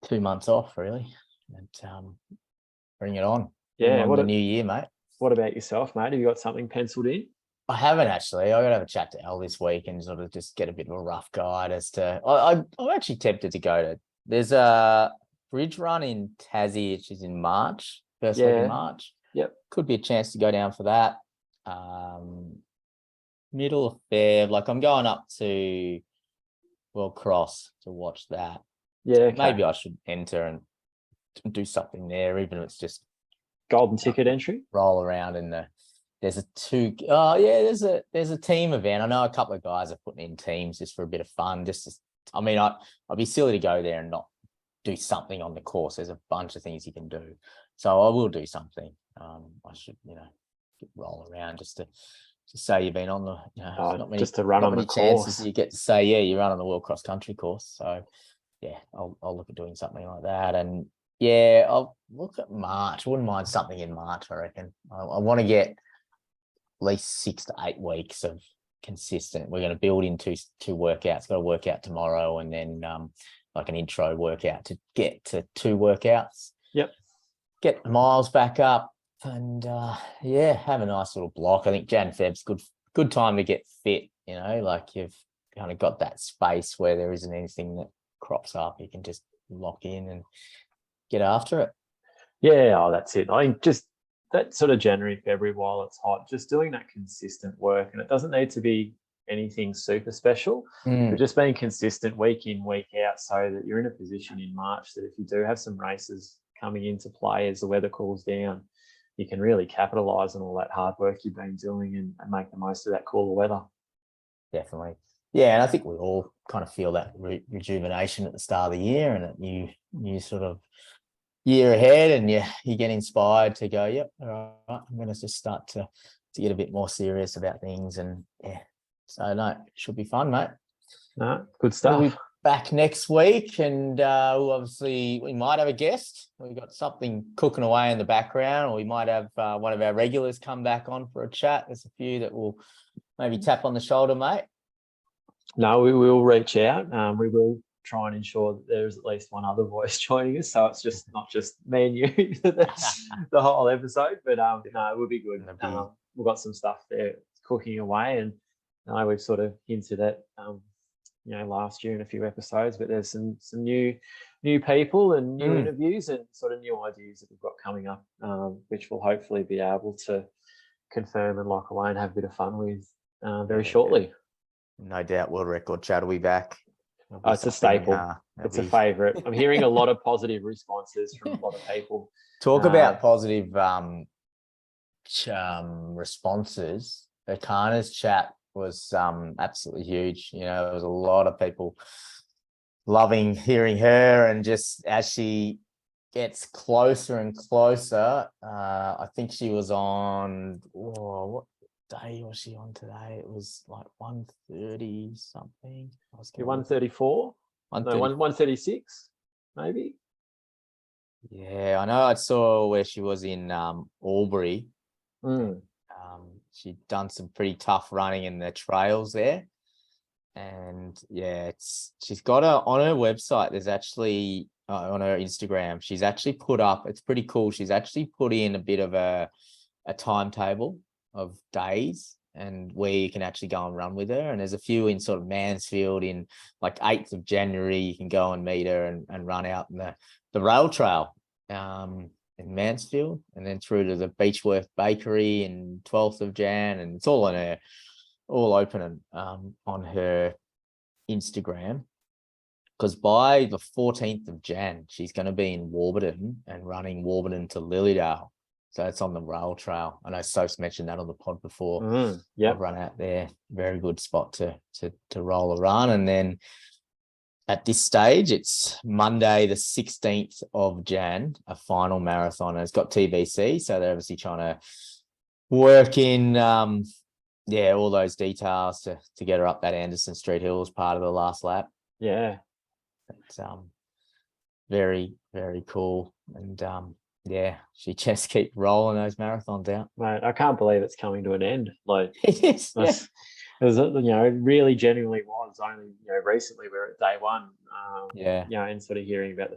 2 months off really, and bring it on. Yeah, what a new year, mate. What about yourself, mate? Have you got something penciled in? I haven't actually. I got to have a chat to Al this week and sort of just get a bit of a rough guide as to. I'm actually tempted to go to. There's a bridge run in Tassie, which is in March, first week in March. Yep, could be a chance to go down for that. Middle of Feb, like I'm going up to World Cross to watch that. Yeah, okay. Maybe I should enter and do something there, even if it's just golden ticket entry. Roll around in the. There's a team event. I know a couple of guys are putting in teams just for a bit of fun. I'd be silly to go there and not do something on the course. There's a bunch of things you can do, so I will do something. I should, roll around just to say you've been on the, not many, just to run on the chances course. You get to say, you run on the World Cross Country course. So yeah, I'll look at doing something like that, and I'll look at March. I wouldn't mind something in March. I reckon I want to get at least 6 to 8 weeks of consistent. We're going to build into 2 workouts. Got a workout tomorrow, and then like an intro workout to get to 2 workouts. Yep. Get the miles back up, and have a nice little block. I think Jan Feb's good time to get fit. Like you've kind of got that space where there isn't anything that crops up. You can just lock in and get after it. Yeah, that's it. I think just that sort of January, February, while it's hot, just doing that consistent work, and it doesn't need to be anything super special, but just being consistent week in, week out, so that you're in a position in March that if you do have some races coming into play as the weather cools down, you can really capitalize on all that hard work you've been doing and make the most of that cooler weather. Definitely. Yeah, and I think we all kind of feel that rejuvenation at the start of the year, and that new sort of year ahead, and you get inspired to go, yep, all right, I'm going to just start to get a bit more serious about things, and so no, it should be fun, mate. No, good stuff. We'll be back next week, and obviously we might have a guest. We've got something cooking away in the background, or we might have one of our regulars come back on for a chat. There's a few that will maybe tap on the shoulder, mate. No, we will reach out. We will try and ensure that there's at least one other voice joining us, so it's just not just me and you for the whole episode. But no, it will be good. We've got some stuff there cooking away, and I know we've sort of hinted at last year in a few episodes, but there's some new people and new interviews and sort of new ideas that we've got coming up, which we'll hopefully be able to confirm and lock away and have a bit of fun with very shortly. No doubt world record chat will be back. It's a staple. It's a favorite. I'm hearing a lot of positive responses from a lot of people. Talk about positive responses. Akana's chat was absolutely huge. There was a lot of people loving hearing her, and just as she gets closer and closer, I think she was on, what day was she on today? It was like 1:30 something. 1:34? No, 1:36 maybe. Yeah, I know. I saw where she was in Albury. She'd done some pretty tough running in the trails there, and yeah, she's got on her website. There's actually on her Instagram, she's actually put up. It's pretty cool. She's actually put in a bit of a timetable of days and where you can actually go and run with her. And there's a few in sort of Mansfield in like 8th of January. You can go and meet her and run out in the rail trail in Mansfield, and then through to the Beechworth Bakery in 12th of Jan. And it's all open on her Instagram, because by the 14th of Jan, she's going to be in Warburton and running Warburton to Lilydale. So it's on the rail trail. I know Soph's mentioned that on the pod before. I've run out there. Very good spot to roll a run. And then at this stage, it's Monday, the 16th of Jan, a final marathon. And it's got TBC. So they're obviously trying to work in, all those details to get her up that Anderson Street Hill as part of the last lap. Yeah. It's very, very cool. And she just keep rolling those marathons out. Mate, I can't believe it's coming to an end. Like it is. It really genuinely was only recently we're at day one. And sort of hearing about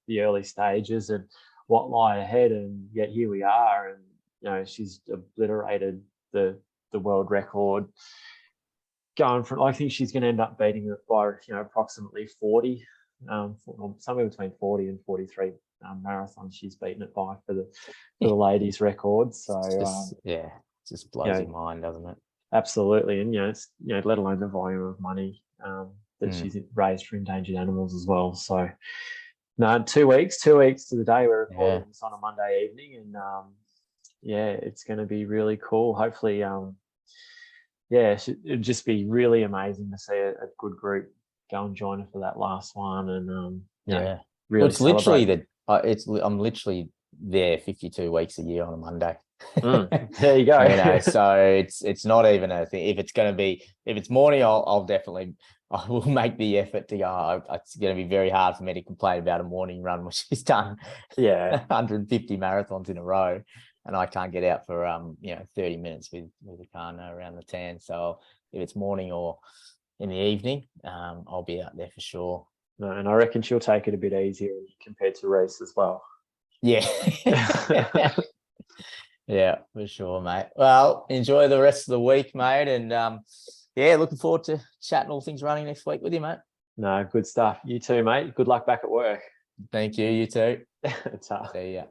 the early stages and what lie ahead, and yet here we are, and she's obliterated the world record. Going from, I think she's going to end up beating it by approximately 40, somewhere between 40 and 43 marathons she's beaten it by for the ladies' record. So it just blows your mind, doesn't it? Absolutely. And it's let alone the volume of money that she's raised for endangered animals as well. So 2 weeks to the day we're recording this on a Monday evening, and it's going to be really cool. Hopefully it'd just be really amazing to see a good group go and join her for that last one. And really, it's literally I'm literally there 52 weeks a year on a Monday. There you go. So it's not even a thing. If it's morning, I will make the effort to go. It's going to be very hard for me to complain about a morning run when she's done 150 marathons in a row, and I can't get out for 30 minutes with Akana around the tan. So if it's morning or in the evening, I'll be out there for sure. No, and I reckon she'll take it a bit easier compared to Reese as well. Yeah. Yeah, for sure, mate. Well, enjoy the rest of the week, mate. And looking forward to chatting all things running next week with you, mate. No, good stuff. You too, mate. Good luck back at work. Thank you. You too. Ta. See ya.